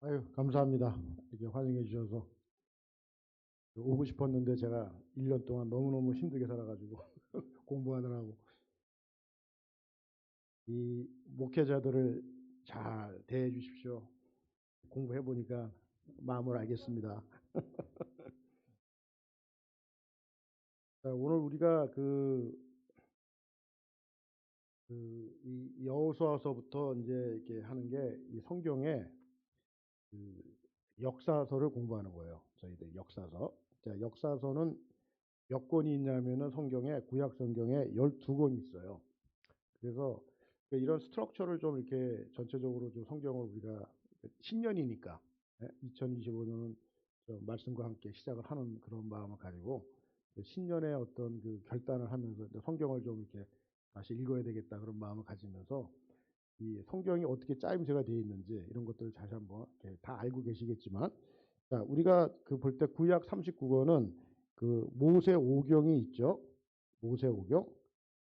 아유, 감사합니다. 이렇게 환영해 주셔서. 오고 싶었는데 제가 1년 동안 너무너무 힘들게 살아가지고 공부하느라고 이 목회자들을 잘 대해 주십시오. 공부해 보니까 마음을 알겠습니다. 자, 오늘 우리가 이 여호수아서부터 이제 이렇게 하는 게 이 성경의 그 역사서를 공부하는 거예요. 저희들 역사서. 자, 역사서는 몇 권이 있냐면은 성경에 구약 성경에 12권이 있어요. 그래서 이런 스트럭처를 좀 이렇게 전체적으로 좀 성경을 우리가 신년이니까 2025년은 말씀과 함께 시작을 하는 그런 마음을 가지고 신년의 어떤 그 결단을 하면서 성경을 좀 이렇게 다시 읽어야 되겠다 그런 마음을 가지면서 이 성경이 어떻게 짜임새가 되어 있는지 이런 것들을 다시 한번 다 알고 계시겠지만, 자, 우리가 그 볼 때 구약 39권은 그 모세 오경이 있죠. 모세 오경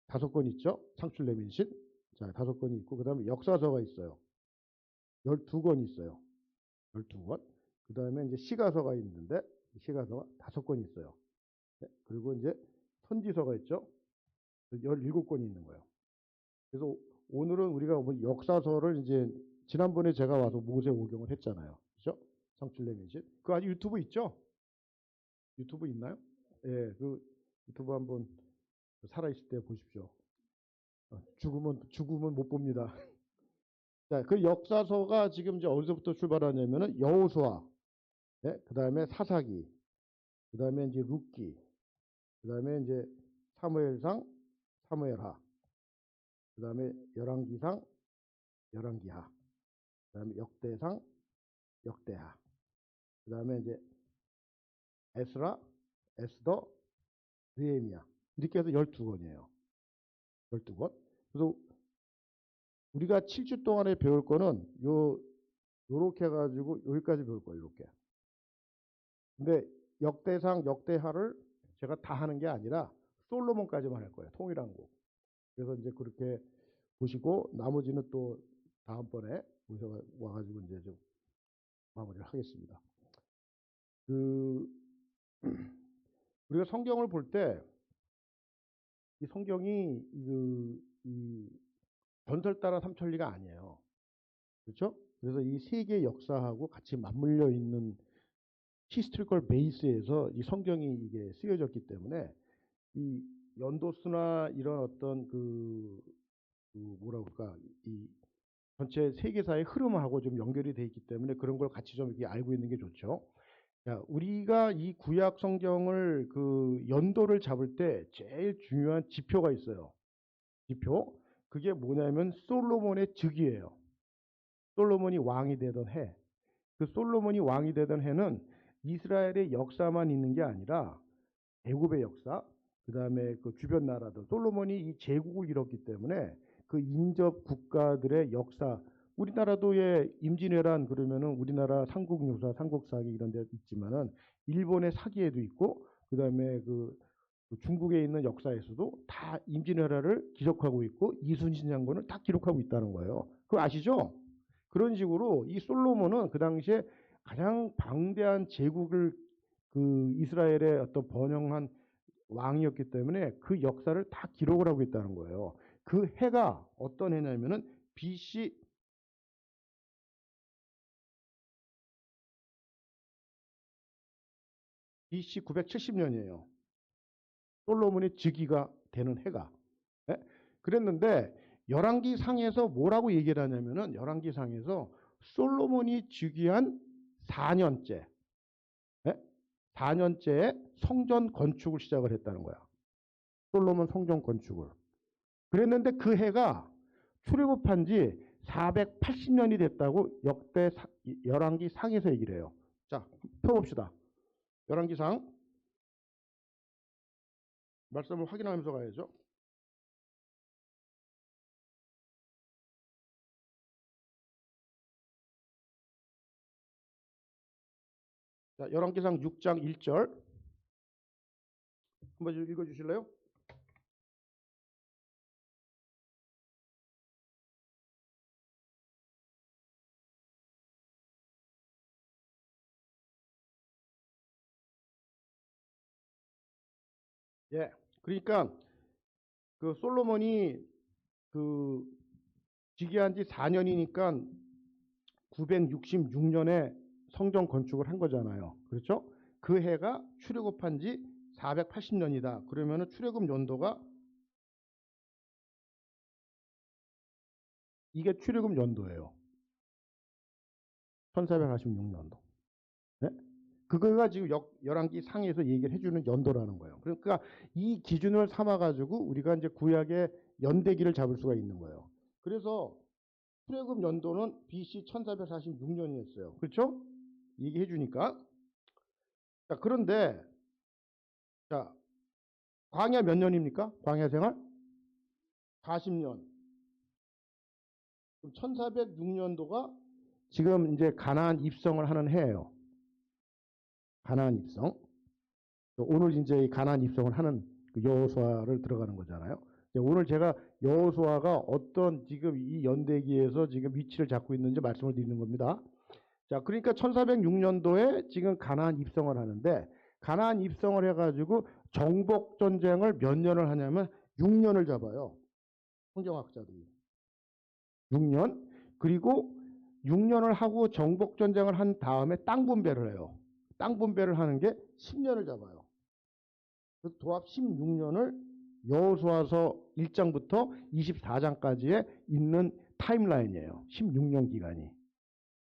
5권 있죠. 창출 레민신. 자, 5권이 있고 그다음에 역사서가 있어요. 12권 있어요. 12권. 그다음에 이제 시가서가 있는데 시가서가 5권 있어요. 네, 그리고 이제 선지서가 있죠. 17권이 있는 거예요. 그래서 오늘은 우리가 뭐 역사서를 이제 지난번에 제가 와서 모세 오경을 했잖아요. 그죠? 창출 레민신. 그 아직 유튜브 있죠? 유튜브 있나요? 예, 그 유튜브 한번 살아있을 때 보십시오. 죽으면 못 봅니다. 자, 그 역사서가 지금 이제 어디서부터 출발하냐면은 여호수아, 네? 그 다음에 사사기, 그 다음에 이제 룻기, 그 다음에 이제 사무엘상, 사무엘하, 그 다음에 열왕기상, 열왕기하, 그 다음에 역대상, 역대하, 그 다음에 이제 에스라, 에스더, 느헤미야 이렇게 해서 12권이에요. 12권. 그래서 우리가 7주 동안에 배울 거는 요렇게 해가지고 여기까지 배울 거예요. 이렇게. 근데 역대상, 역대하를 제가 다 하는 게 아니라 솔로몬까지만 할 거예요. 통일한 곡. 그래서 이제 그렇게 보시고 나머지는 또 다음번에 오셔 와가지고 이제 좀 마무리를 하겠습니다. 그 우리가 성경을 볼 때 이 성경이 이 전설 따라 삼천리가 아니에요. 그렇죠? 그래서 이 세계 역사하고 같이 맞물려 있는 히스토리컬 베이스에서 이 성경이 이게 쓰여졌기 때문에 이 연도수나 이런 어떤 뭐라 그럴까 이 전체 세계사의 흐름하고 좀 연결이 돼 있기 때문에 그런 걸 같이 좀 이렇게 알고 있는 게 좋죠. 자, 우리가 이 구약 성경을 그 연도를 잡을 때 제일 중요한 지표가 있어요. 지표. 그게 뭐냐면 솔로몬의 즉위예요. 솔로몬이 왕이 되던 해. 그 솔로몬이 왕이 되던 해는 이스라엘의 역사만 있는 게 아니라 애굽의 역사, 그 다음에 그 주변 나라들, 솔로몬이 이 제국을 이뤘기 때문에 그 인접 국가들의 역사, 우리나라도 예, 임진왜란 그러면은 우리나라 삼국유사, 삼국사기 이런 데 있지만은 일본의 사기에도 있고, 그 다음에 그 중국에 있는 역사에서도 다 임진왜란을 기록하고 있고 이순신 장군을 다 기록하고 있다는 거예요. 그거 아시죠? 그런 식으로 이 솔로몬은 그 당시에 가장 방대한 제국을 그 이스라엘의 어떤 번영한 왕이었기 때문에 그 역사를 다 기록을 하고 있다는 거예요. 그 해가 어떤 해냐면은 BC 970년이에요. 솔로몬의 즉위가 되는 해가. 예? 그랬는데 열왕기 상에서 뭐라고 얘기를 하냐면은 열왕기 상에서 솔로몬이 즉위한 4년째, 예? 4년째에 성전 건축을 시작을 했다는 거야. 솔로몬 성전 건축을. 그랬는데 그 해가 출애굽한 지 480년이 됐다고 열왕기 상에서 얘기를 해요. 자, 펴봅시다. 열왕기 상 말씀을 확인하면서 가야죠. 자, 열왕기상 6장 1절 한번 읽어 주실래요? 예. 그러니까 그 솔로몬이 그 즉위한 지 4년이니까 966년에 성전 건축을 한 거잖아요. 그렇죠? 그 해가 출애굽한 지 480년이다. 그러면은 출애굽 연도가 이게 출애굽 연도예요. 1446년도. 네? 그거가 지금 열왕기 상에서 얘기를 해주는 연도라는 거예요. 그러니까 이 기준을 삼아가지고 우리가 이제 구약의 연대기를 잡을 수가 있는 거예요. 그래서 출애굽 연도는 BC 1446년이었어요. 그렇죠? 얘기해 주니까. 자, 그런데 자, 광야 몇 년입니까? 광야 생활? 40년. 1406년도가 지금 이제 가나안 입성을 하는 해예요. 가나안 입성. 오늘 이제 가나안 입성을 하는 그 여호수아를 들어가는 거잖아요. 오늘 제가 여호수아가 어떤 지금 이 연대기에서 지금 위치를 잡고 있는지 말씀을 드리는 겁니다. 자, 그러니까 1406년도에 지금 가나안 입성을 하는데 가나안 입성을 해가지고 정복 전쟁을 몇 년을 하냐면 6년을 잡아요. 성경학자들이. 6년. 그리고 6년을 하고 정복 전쟁을 한 다음에 땅 분배를 해요. 땅 분배를 하는 게 10년을 잡아요. 그래서 도합 16년을 여호수아서 1장부터 24장까지에 있는 타임라인이에요. 16년 기간이.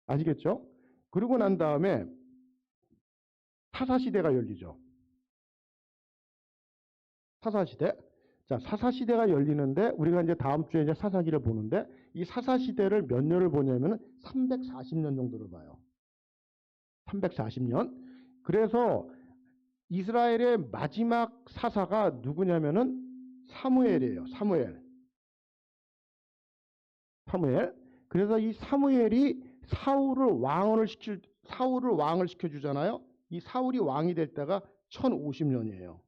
아시겠죠? 그러고 난 다음에 사사시대가 열리죠. 사사시대. 자, 사사시대가 열리는데 우리가 이제 다음 주에 이제 사사기를 보는데 이 사사시대를 몇 년을 보냐면 340년 정도를 봐요. 340년. 그래서 이스라엘의 마지막 사사가 누구냐면은 사무엘이에요. 사무엘. 사무엘. 그래서 이 사무엘이 사울을 왕을 시켜주잖아요. 이 사울이 왕이 될 때가 1050년이에요.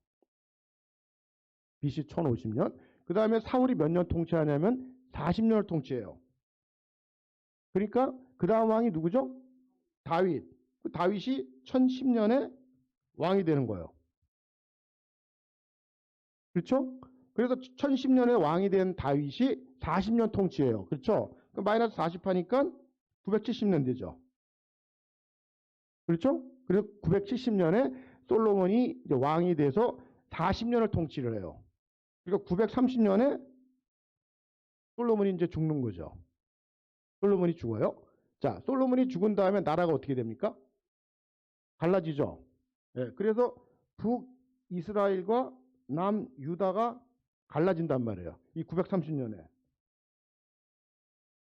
BC 1050년. 그 다음에 사울이 몇 년 통치하냐면 40년을 통치해요. 그러니까 그 다음 왕이 누구죠? 다윗. 다윗이 1010년에 왕이 되는 거예요. 그렇죠? 그래서 1010년에 왕이 된 다윗이 40년 통치해요. 그렇죠? 마이너스 40 하니까 970년 되죠. 그렇죠? 그래서 970년에 솔로몬이 이제 왕이 돼서 40년을 통치를 해요. 그러니까 930년에 솔로몬이 이제 죽는 거죠. 솔로몬이 죽어요. 자, 솔로몬이 죽은 다음에 나라가 어떻게 됩니까? 갈라지죠. 예, 그래서 북이스라엘과 남유다가 갈라진단 말이에요. 이 930년에.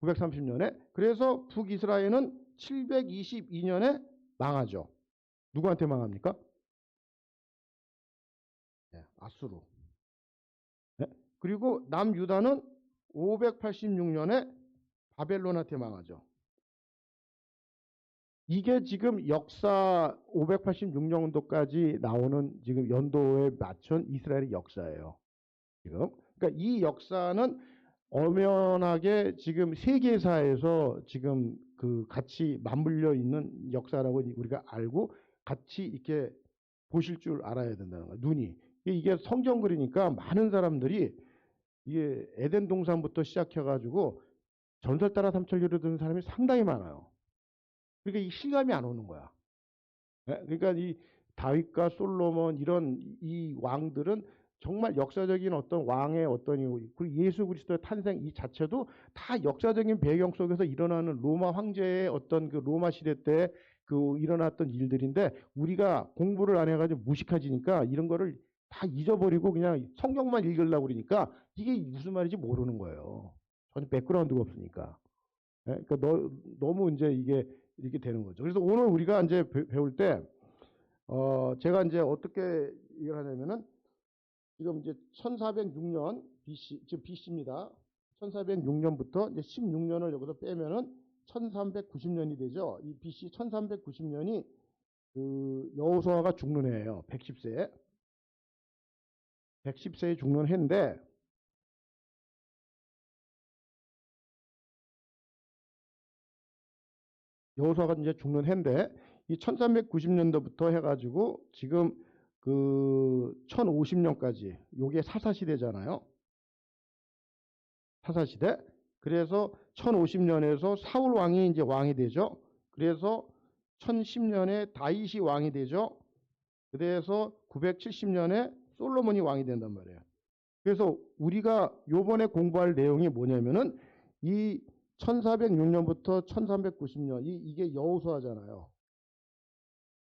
930년에. 그래서 북이스라엘은 722년에 망하죠. 누구한테 망합니까? 네, 아수르. 네. 그리고 남유다는 586년에 바벨론한테 망하죠. 이게 지금 역사 586년도까지 나오는 지금 연도에 맞춘 이스라엘의 역사예요. 지금. 그러니까 이 역사는 엄연하게 지금 세계사에서 지금 그 같이 맞물려 있는 역사라고 우리가 알고 같이 이렇게 보실 줄 알아야 된다는 거예요. 눈이. 이게 성경 글이니까 많은 사람들이 이게 에덴 동산부터 시작해가지고 전설 따라 삼천리로 드는 사람이 상당히 많아요. 그러니까 이 실감이 안 오는 거야. 그러니까 이 다윗과 솔로몬 이런 이 왕들은 정말 역사적인 어떤 왕의 어떤 그리고 예수 그리스도의 탄생 이 자체도 다 역사적인 배경 속에서 일어나는 로마 황제의 어떤 그 로마 시대 때 그 일어났던 일들인데 우리가 공부를 안 해가지고 무식해지니까 이런 거를 다 잊어버리고 그냥 성경만 읽으려고 그러니까 이게 무슨 말인지 모르는 거예요. 전혀 백그라운드가 없으니까. 그러니까 너무 이제 이게 이렇게 되는 거죠. 그래서 오늘 우리가 이제 배울 때 제가 이제 어떻게 이걸 하냐면은 지금 이제 1406년 BC, 지금 BC입니다. 1406년부터 이제 16년을 여기서 빼면은 1390년이 되죠. 이 BC 1390년이 그 여호수아가 죽는 해예요. 110세. 110세에 죽는 해인데 여호수아가 이제 죽는 해인데 이 1390년도부터 해가지고 지금 그 1050년까지 요게 사사시대잖아요. 사사시대. 그래서 1050년에서 사울 왕이 이제 왕이 되죠. 그래서 1010년에 다윗이 왕이 되죠. 그래서 970년에 솔로몬이 왕이 된단 말이에요. 그래서 우리가 요번에 공부할 내용이 뭐냐면은 이 1406년부터 1390년 이게 여호수아잖아요.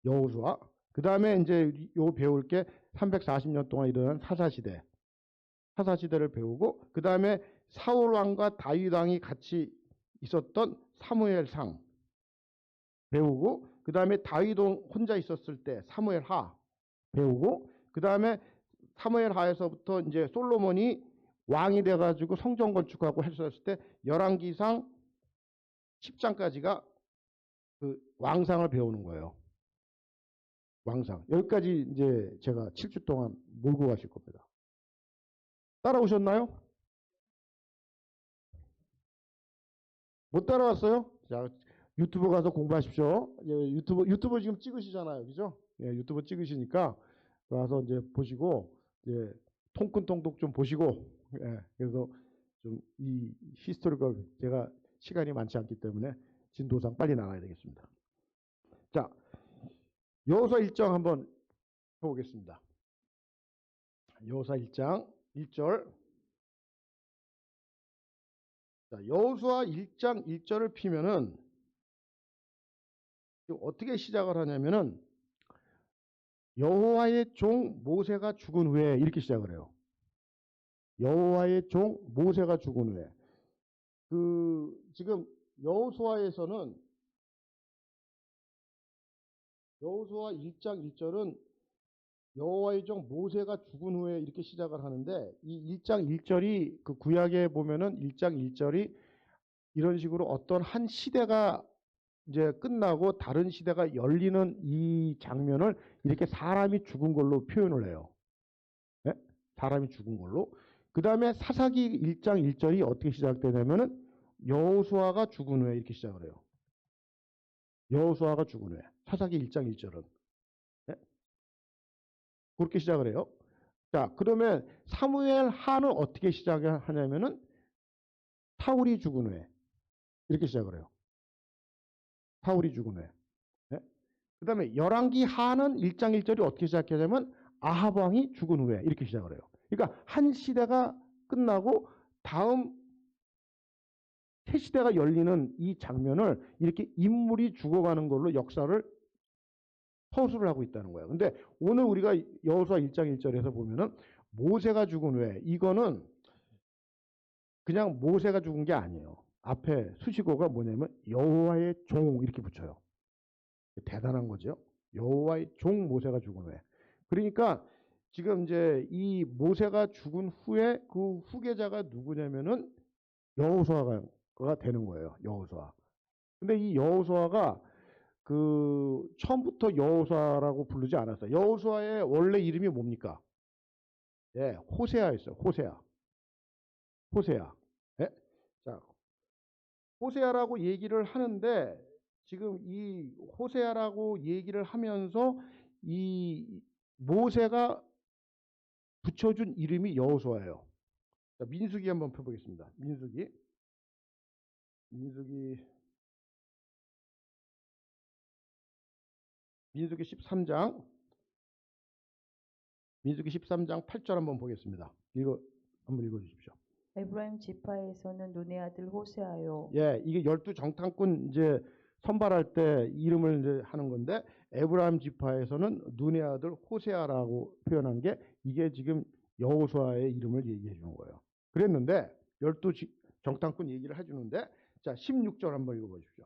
여호수아. 그 다음에 이제 요 배울 게 340년 동안 일어난 사사시대. 사사시대를 배우고 그 다음에 사울 왕과 다윗 왕이 같이 있었던 사무엘상 배우고 그 다음에 다윗 혼자 있었을 때 사무엘하 배우고 그 다음에 사무엘하에서부터 이제 솔로몬이 왕이 돼가지고 성전 건축하고 했었을 때 열왕기상 10장까지가 그 왕상을 배우는 거예요. 왕상. 여기까지 이제 제가 7주 동안 몰고 가실 겁니다. 따라오셨나요? 못 따라왔어요? 자, 유튜브 가서 공부하십시오. 예, 유튜브 지금 찍으시잖아요. 그죠? 예, 유튜브 찍으시니까 가서 이제 보시고, 이제 통큰통독 좀 보시고, 예, 그래서 좀 이 히스토리컬 제가 시간이 많지 않기 때문에 진도상 빨리 나가야 되겠습니다. 자, 여호수아 1장 한번 해보겠습니다. 여호수아 1장 1절. 자, 여호수아 1장 1절을 피면은 어떻게 시작을 하냐면은 여호와의 종 모세가 죽은 후에 이렇게 시작을 해요. 여호와의 종 모세가 죽은 후에 지금 여호수아에서는 여호수아 1장 1절은 여호와의 종 모세가 죽은 후에 이렇게 시작을 하는데 이 1장 1절이 그 구약에 보면은 1장 1절이 이런 식으로 어떤 한 시대가 이제 끝나고 다른 시대가 열리는 이 장면을 이렇게 사람이 죽은 걸로 표현을 해요. 네? 사람이 죽은 걸로. 그 다음에 사사기 1장 1절이 어떻게 시작되냐면은 여호수아가 죽은 후에 이렇게 시작을 해요. 여호수아가 죽은 후에. 사사기 1장 1절은. 네? 그렇게 시작을 해요. 자, 그러면 사무엘 하는 어떻게 시작하냐면은 사울이 죽은 후에 이렇게 시작을 해요. 사울이 죽은 후에. 네? 그 다음에 열왕기 하는 1장 1절이 어떻게 시작하냐면 아합 왕이 죽은 후에 이렇게 시작을 해요. 그러니까 한 시대가 끝나고 다음 새 시대가 열리는 이 장면을 이렇게 인물이 죽어가는 걸로 역사를 서술을 하고 있다는 거예요. 근데 오늘 우리가 여호수아 1장 1절에서 보면은 모세가 죽은 후에 이거는 그냥 모세가 죽은 게 아니에요. 앞에 수식어가 뭐냐면 여호와의 종 이렇게 붙여요. 대단한 거죠. 여호와의 종 모세가 죽은 후에. 그러니까 지금 이제 이 모세가 죽은 후에 그 후계자가 누구냐면은 여호수아가 되는 거예요. 여호수아. 근데 이 여호수아가 그 처음부터 여호수아라고 부르지 않았어요. 여호수아의 원래 이름이 뭡니까? 예, 호세아였어요. 호세아. 호세아. 예? 자, 호세아라고 얘기를 하는데 지금 이 호세아라고 얘기를 하면서 이 모세가 붙여준 이름이 여호수아예요. 자, 민수기 한번 펴보겠습니다. 민수기. 민수기 13장. 민수기 13장 8절 한번 보겠습니다. 한번 읽어 주십시오. 에브라임 지파에서는 눈의 아들 호세아요. 예, 이게 12정탐꾼 이제 선발할 때 이름을 이제 하는 건데 에브라임 지파에서는 눈의 아들 호세아라고 표현한 게 이게 지금 여호수아의 이름을 얘기해 주는 거예요. 그랬는데 12정탐꾼 얘기를 해 주는데 자, 16절 한번 읽어 보십시오.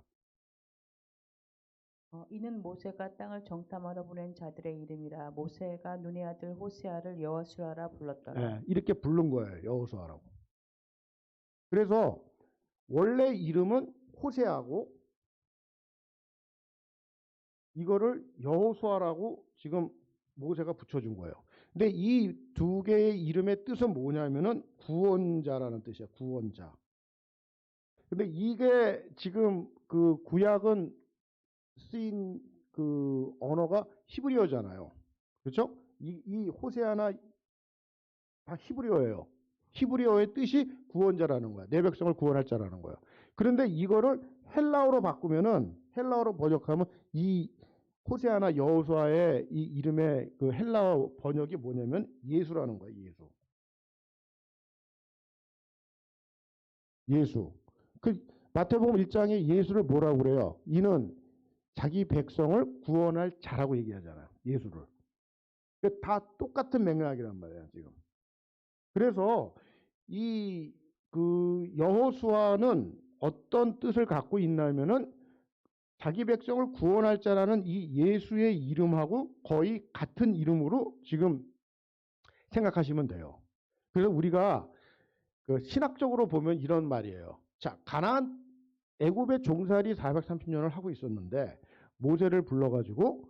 이는 모세가 땅을 정탐하러 보낸 자들의 이름이라. 모세가 눈의 아들 호세아를 여호수아라 불렀더라. 예, 이렇게 부른 거예요. 여호수아라고. 그래서 원래 이름은 호세아고 이거를 여호수아라고 지금 모세가 붙여준 거예요. 근데 이 두 개의 이름의 뜻은 뭐냐면은 구원자라는 뜻이야. 구원자. 근데 이게 지금 그 구약은 쓰인 그 언어가 히브리어잖아요. 그렇죠? 이 호세아나 다 히브리어예요. 히브리어의 뜻이 구원자라는 거야. 내 백성을 구원할 자라는 거야. 그런데 이거를 헬라어로 바꾸면은 헬라어로 번역하면 이 호세아나 여호수아의 이 이름의 그 헬라어 번역이 뭐냐면 예수라는 거야. 예수. 예수. 그 마태복음 1장에 예수를 뭐라고 그래요? 이는 자기 백성을 구원할 자라고 얘기하잖아요. 예수를. 다 똑같은 맥락이란 말이에요, 지금. 그래서 이 그 여호수아는 어떤 뜻을 갖고 있냐면은 자기 백성을 구원할 자라는 이 예수의 이름하고 거의 같은 이름으로 지금 생각하시면 돼요. 그래서 우리가 그 신학적으로 보면 이런 말이에요. 자, 가나안 애굽의 종살이 430년을 하고 있었는데 모세를 불러가지고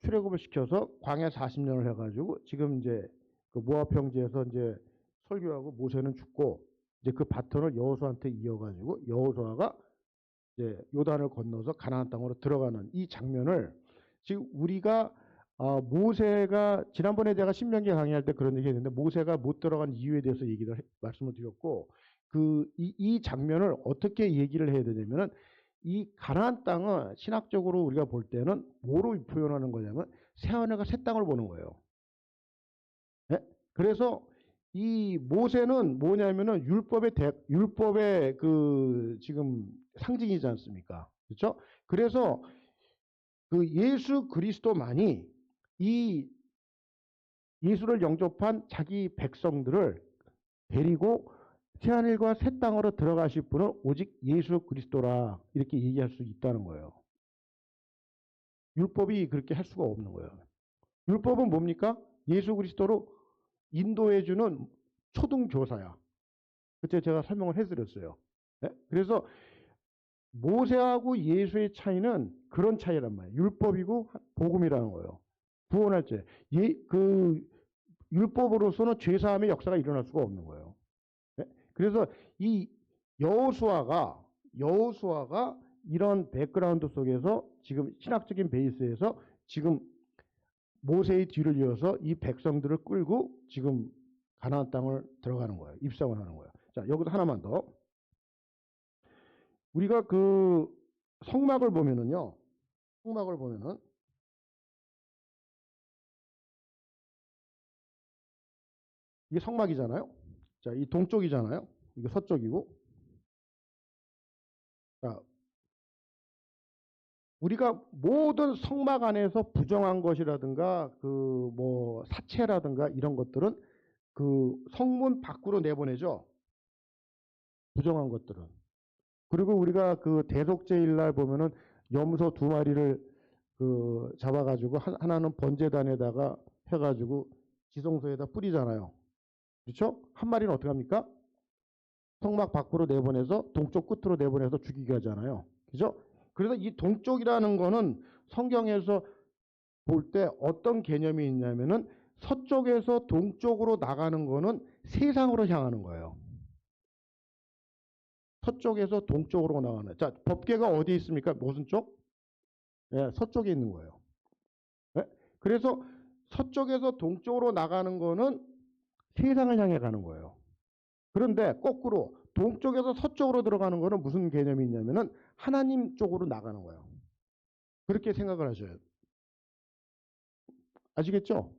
출애굽을 시켜서 광야 40년을 해가지고 지금 이제 그 모압 형제에서 이제 설교하고 모세는 죽고 이제 그 바톤을 여호수아한테 이어가지고 여호수아가 이제 요단을 건너서 가나안 땅으로 들어가는 이 장면을 지금 우리가 모세가 지난번에 제가 신명기 강의할 때 그런 얘기했는데 모세가 못 들어간 이유에 대해서 말씀을 드렸고 이 장면을 어떻게 얘기를 해야 되냐면은 이 가나안 땅은 신학적으로 우리가 볼 때는 뭐로 표현하는 거냐면 새하늘과 새 땅을 보는 거예요. 네? 그래서 이 모세는 뭐냐면은 율법의 그 지금 상징이지 않습니까? 그렇죠? 그래서 그 예수 그리스도만이 이 예수를 영접한 자기 백성들을 데리고 새하늘과 새 땅으로 들어가실 분은 오직 예수 그리스도라 이렇게 얘기할 수 있다는 거예요. 율법이 그렇게 할 수가 없는 거예요. 율법은 뭡니까? 예수 그리스도로 인도해주는 초등교사야. 그때 제가 설명을 해드렸어요. 네? 그래서 모세하고 예수의 차이는 그런 차이란 말이에요. 율법이고 복음이라는 거예요. 구원할 때. 그 율법으로서는 죄사함의 역사가 일어날 수가 없는 거예요. 네? 그래서 이 여호수아가 이런 백그라운드 속에서 지금 신학적인 베이스에서 지금 모세의 뒤를 이어서 이 백성들을 끌고 지금 가나안 땅을 들어가는 거예요. 입성을 하는 거예요. 자, 여기서 하나만 더. 우리가 그 성막을 보면은요. 성막을 보면은 이게 성막이잖아요. 자, 이 동쪽이잖아요. 이게 서쪽이고. 자, 우리가 모든 성막 안에서 부정한 것이라든가 그 뭐 사체라든가 이런 것들은 그 성문 밖으로 내보내죠. 부정한 것들은. 그리고 우리가 그 대속제일 날 보면은 염소 2마리를 그 잡아가지고 하나는 번제단에다가 해가지고 지성소에다 뿌리잖아요. 그렇죠? 한 마리는 어떻게 합니까? 성막 밖으로 내보내서 동쪽 끝으로 내보내서 죽이게 하잖아요. 그죠? 그래서 이 동쪽이라는 거는 성경에서 볼 때 어떤 개념이 있냐면은 서쪽에서 동쪽으로 나가는 거는 세상으로 향하는 거예요. 서쪽에서 동쪽으로 나가는. 자, 법궤가 어디에 있습니까? 무슨 쪽? 예, 서쪽에 있는 거예요. 예? 그래서 서쪽에서 동쪽으로 나가는 거는 세상을 향해 가는 거예요. 그런데 거꾸로 동쪽에서 서쪽으로 들어가는 거는 무슨 개념이 있냐면은 하나님 쪽으로 나가는 거예요. 그렇게 생각을 하셔야 돼요. 아시겠죠?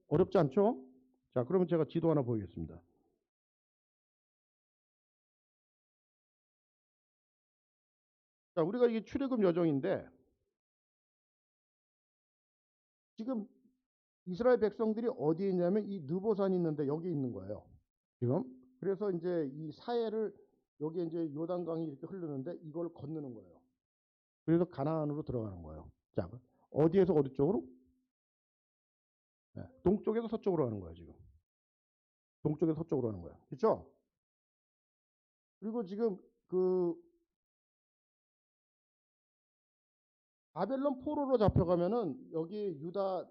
어렵지 않죠? 자, 그러면 제가 지도 하나 보이겠습니다. 자, 우리가 이게 출애굽 여정인데 지금 이스라엘 백성들이 어디에 있냐면 이 느보산이 있는데 여기 있는 거예요. 지금. 그래서 이제 이 사해를 여기 이제 요단강이 이렇게 흐르는데 이걸 건너는 거예요. 그래서 가나안으로 들어가는 거예요. 자, 어디에서 어디 쪽으로? 네, 동쪽에서 서쪽으로 가는 거예요, 지금. 동쪽에서 서쪽으로 가는 거예요. 그렇죠? 그리고 지금 그 바벨론 포로로 잡혀가면은 여기 유다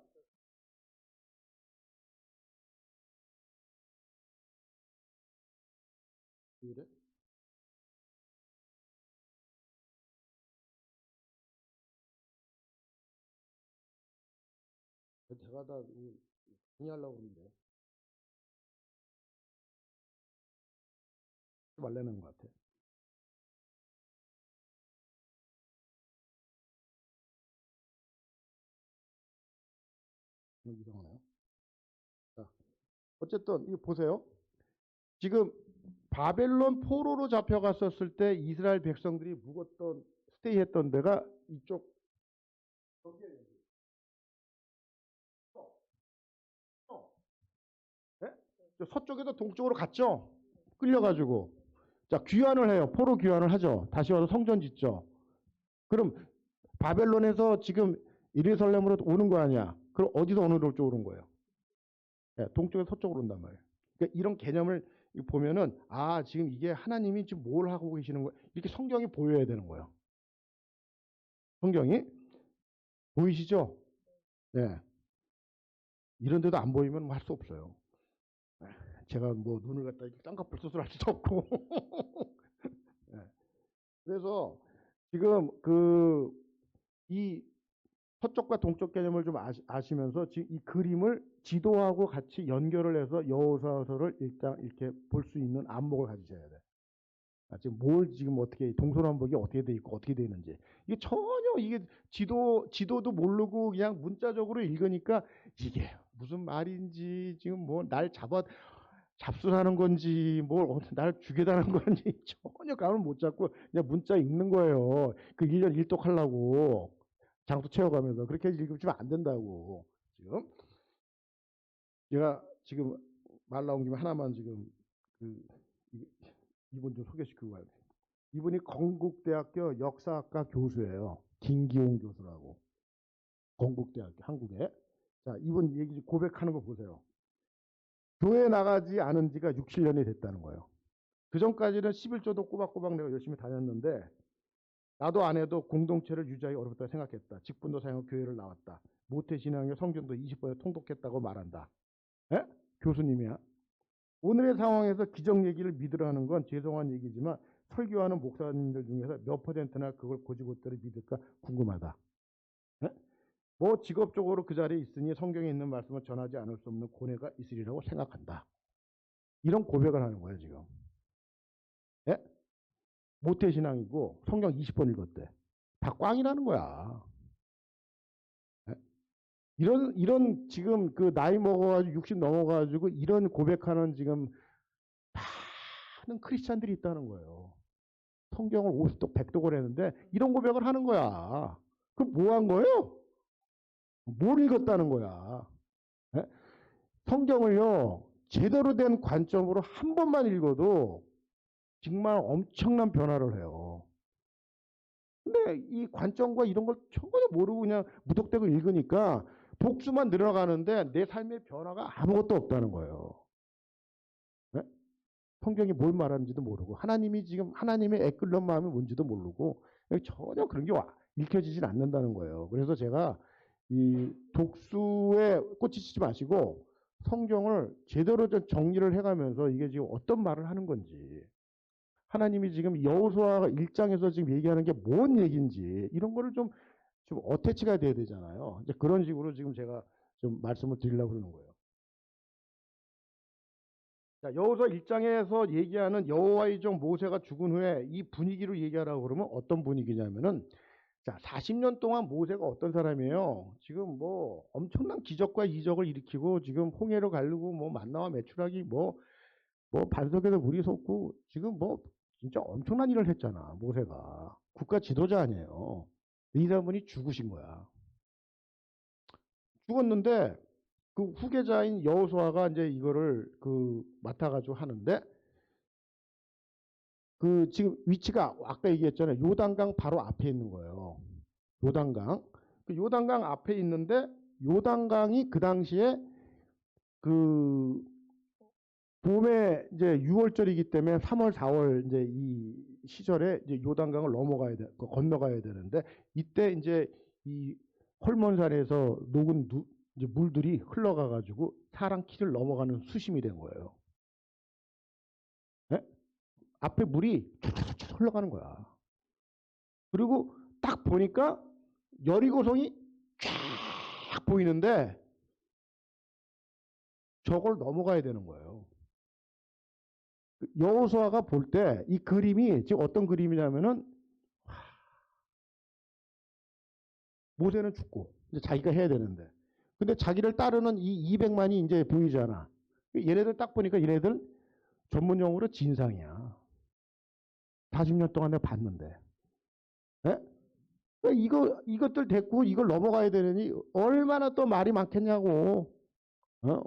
이래? 제가 다 정리하려고 그러는데 말려는 것 같아. 이상하네요. 자, 어쨌든 이거 보세요. 지금 바벨론 포로로 잡혀갔었을 때 이스라엘 백성들이 묵었던 스테이했던 데가 이쪽 여기에 여기. 네? 저 서쪽에서 동쪽으로 갔죠. 끌려가지고 자 귀환을 해요. 포로 귀환을 하죠. 다시 와서 성전 짓죠. 그럼 바벨론에서 지금 예루살렘으로 오는 거 아니야? 그럼 어디서 어느 쪽으로 온 거예요? 네, 동쪽에서 서쪽으로 온단 말이에요. 그러니까 이런 개념을 보면은 아 지금 이게 하나님이 지금 뭘 하고 계시는 거야? 이렇게 성경이 보여야 되는 거예요. 성경이 보이시죠? 네. 이런 데도 안 보이면 할 수 없어요. 제가 뭐 눈을 갖다 이렇게 쌍꺼풀 수술할 수도 없고. 네. 그래서 지금 이 서쪽과 동쪽 개념을 좀 아시면서 지금 이 그림을 지도하고 같이 연결을 해서 여호수아서를 일단 이렇게 볼 수 있는 안목을 가지셔야 돼. 지금 뭘 지금 어떻게 동서남북이 어떻게 돼 있고 어떻게 돼 있는지 이게 전혀 이게 지도도 모르고 그냥 문자적으로 읽으니까 이게 무슨 말인지 지금 뭐 날 잡수라는 건지 뭘 날 죽이다는 건지 전혀 감을 못 잡고 그냥 문자 읽는 거예요. 그 1년 일독하려고 장수 채워가면서 그렇게 읽으면 안 된다고. 지금 제가 지금 말 나온 김에 하나만 지금 그 이분 좀 소개시키고 가야 돼. 이분이 건국대학교 역사학과 교수예요. 김기용 교수라고. 건국대학교 한국에. 자, 이분 얘기 고백하는 거 보세요. 교회 나가지 않은 지가 6, 7년이 됐다는 거예요. 그 전까지는 11조도 꼬박꼬박 내가 열심히 다녔는데 나도 안 해도 공동체를 유지하기 어렵다고 생각했다. 직분도 사용하고 교회를 나왔다. 모태신앙의 성경도 20번에 통독했다고 말한다. 에? 교수님이야. 오늘의 상황에서 기적 얘기를 믿으라는 건 죄송한 얘기지만 설교하는 목사님들 중에서 몇 퍼센트나 그걸 고지고대로 믿을까 궁금하다. 에? 뭐 직업적으로 그 자리에 있으니 성경에 있는 말씀을 전하지 않을 수 없는 고뇌가 있으리라고 생각한다. 이런 고백을 하는 거예요 지금. 에? 모태신앙이고 성경 20번 읽었대. 다 꽝이라는 거야. 에? 이런 지금 그 나이 먹어가지고 60 넘어가지고 이런 고백하는 지금 많은 크리스찬들이 있다는 거예요. 성경을 50독, 100독을 했는데 이런 고백을 하는 거야. 그럼 뭐 한 거예요? 뭘 읽었다는 거야. 에? 성경을요, 제대로 된 관점으로 한 번만 읽어도 정말 엄청난 변화를 해요. 근데 이 관점과 이런 걸 전혀 모르고 그냥 무턱대고 읽으니까 복수만 늘어가는데 내 삶의 변화가 아무것도 없다는 거예요. 네? 성경이 뭘 말하는지도 모르고 하나님이 지금 하나님의 애끓는 마음이 뭔지도 모르고 전혀 그런 게 읽혀지진 않는다는 거예요. 그래서 제가 이 독수에 꽂히지 마시고 성경을 제대로 좀 정리를 해가면서 이게 지금 어떤 말을 하는 건지 하나님이 지금 여호수아 1장에서 지금 얘기하는 게 뭔 얘기인지 이런 거를 좀 어태치가 돼야 되잖아요. 이제 그런 식으로 지금 제가 좀 말씀을 드리려고 그러는 거예요. 자, 여호수아 1장에서 얘기하는 여호와의 종 모세가 죽은 후에 이 분위기로 얘기하라고 그러면 어떤 분위기냐면은 자, 40년 동안 모세가 어떤 사람이에요? 지금 뭐 엄청난 기적과 이적을 일으키고 지금 홍해로 가르고 뭐 만나와 메추라기 뭐 반석에서 물이 솟고 지금 뭐 진짜 엄청난 일을 했잖아. 모세가 국가 지도자 아니에요. 이 사람이 죽으신 거야. 죽었는데 그 후계자인 여호수아가 이제 이거를 맡아가지고 하는데 그 지금 위치가 아까 얘기했잖아요. 요단강 바로 앞에 있는 거예요. 요단강. 그 요단강 앞에 있는데 요단강이 그 당시에 그 봄에 이제 6월절이기 때문에 3월, 4월 이제 이 시절에 이제 요단강을 건너가야 되는데 이때 이제 이 헐몬산에서 녹은 이제 물들이 흘러가가지고 사람 키를 넘어가는 수심이 된 거예요. 네? 앞에 물이 툭툭툭 흘러가는 거야. 그리고 딱 보니까 여리고성이 쫙 보이는데 저걸 넘어가야 되는 거예요. 여호수아가 볼 때 이 그림이 지금 어떤 그림이냐면은 모세는 죽고 이제 자기가 해야 되는데 근데 자기를 따르는 이 200만이 이제 보이잖아. 얘네들 딱 보니까 얘네들 전문 용어로 진상이야. 40년 동안 내가 봤는데. 예? 이것들 됐고 이걸 넘어가야 되느니 얼마나 또 말이 많겠냐고.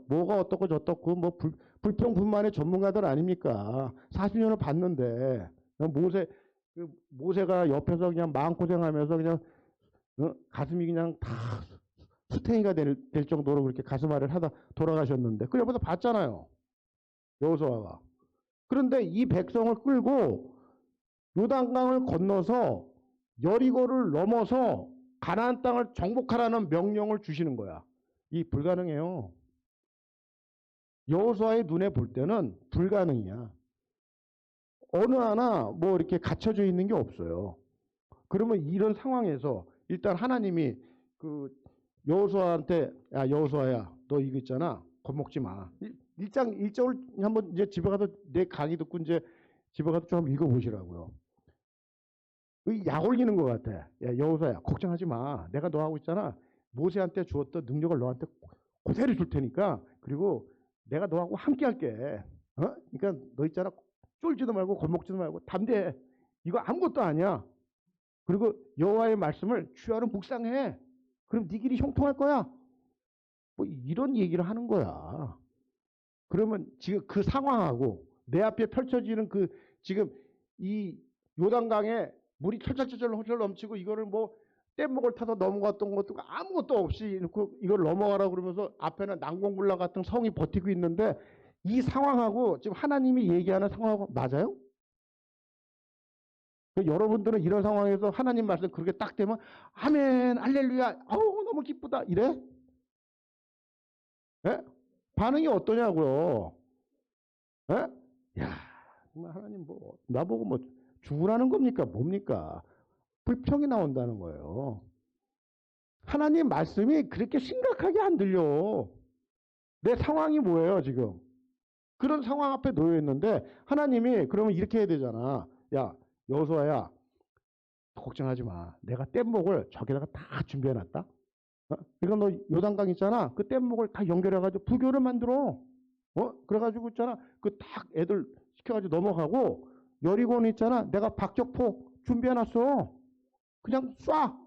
뭐가 어떻고 저떻고 뭐 불평불만의 전문가들 아닙니까? 40년을 봤는데 모세가 옆에서 그냥 마음고생하면서 그냥 가슴이 그냥 다 수탱이가 될 정도로 그렇게 가슴앓이를 하다 돌아가셨는데 그 옆에서 봤잖아요. 여호수아가. 그런데 이 백성을 끌고 요단강을 건너서 여리고를 넘어서 가나안 땅을 정복하라는 명령을 주시는 거야. 이 불가능해요. 여호수아의 눈에 볼 때는 불가능이야. 어느 하나 뭐 이렇게 갖춰져 있는 게 없어요. 그러면 이런 상황에서 일단 하나님이 그 여호수아한테 야 여호수아야 너 이거 있잖아 겁먹지 마. 1장을 한번 이제 집에 가서 내 강의 듣고 이제 집에 가서 좀 읽어보시라고요. 약 올리는 것 같아. 야 여호수아야 걱정하지 마. 내가 너하고 있잖아. 모세한테 주었던 능력을 너한테 그대로 줄 테니까 그리고 내가 너하고 함께 할게. 그러니까 너 있잖아 쫄지도 말고 겁먹지도 말고 담대해. 이거 아무것도 아니야. 그리고 여호와의 말씀을 주야로 묵상해. 그럼 네 길이 형통할 거야. 뭐 이런 얘기를 하는 거야. 그러면 지금 그 상황하고 내 앞에 펼쳐지는 그 지금 이 요단강에 물이 철철철철 넘치고 이거를 뭐 뗏목을 타서 넘어갔던 것도 아무것도 없이 이걸 넘어가라 그러면서 앞에는 난공불락 같은 성이 버티고 있는데 이 상황하고 지금 하나님이 얘기하는 상황하고 맞아요? 여러분들은 이런 상황에서 하나님 말씀 그렇게 딱 되면 아멘 할렐루야 아우 너무 기쁘다 이래? 예? 반응이 어떠냐고요? 예? 야 정말 하나님 뭐 나보고 뭐 죽으라는 겁니까? 뭡니까? 불평이 나온다는 거예요. 하나님 말씀이 그렇게 심각하게 안 들려. 내 상황이 뭐예요 지금? 그런 상황 앞에 놓여 있는데 하나님이 그러면 이렇게 해야 되잖아. 야 여호수아야 걱정하지 마. 내가 뗏목을 저기다가 다 준비해놨다. 그러니까 너 요단강 있잖아. 그 뗏목을 다 연결해가지고 부교를 만들어. 그래가지고 있잖아. 그 딱 애들 시켜가지고 넘어가고 여리고는 있잖아. 내가 박격포 준비해놨어. 그냥 쏴.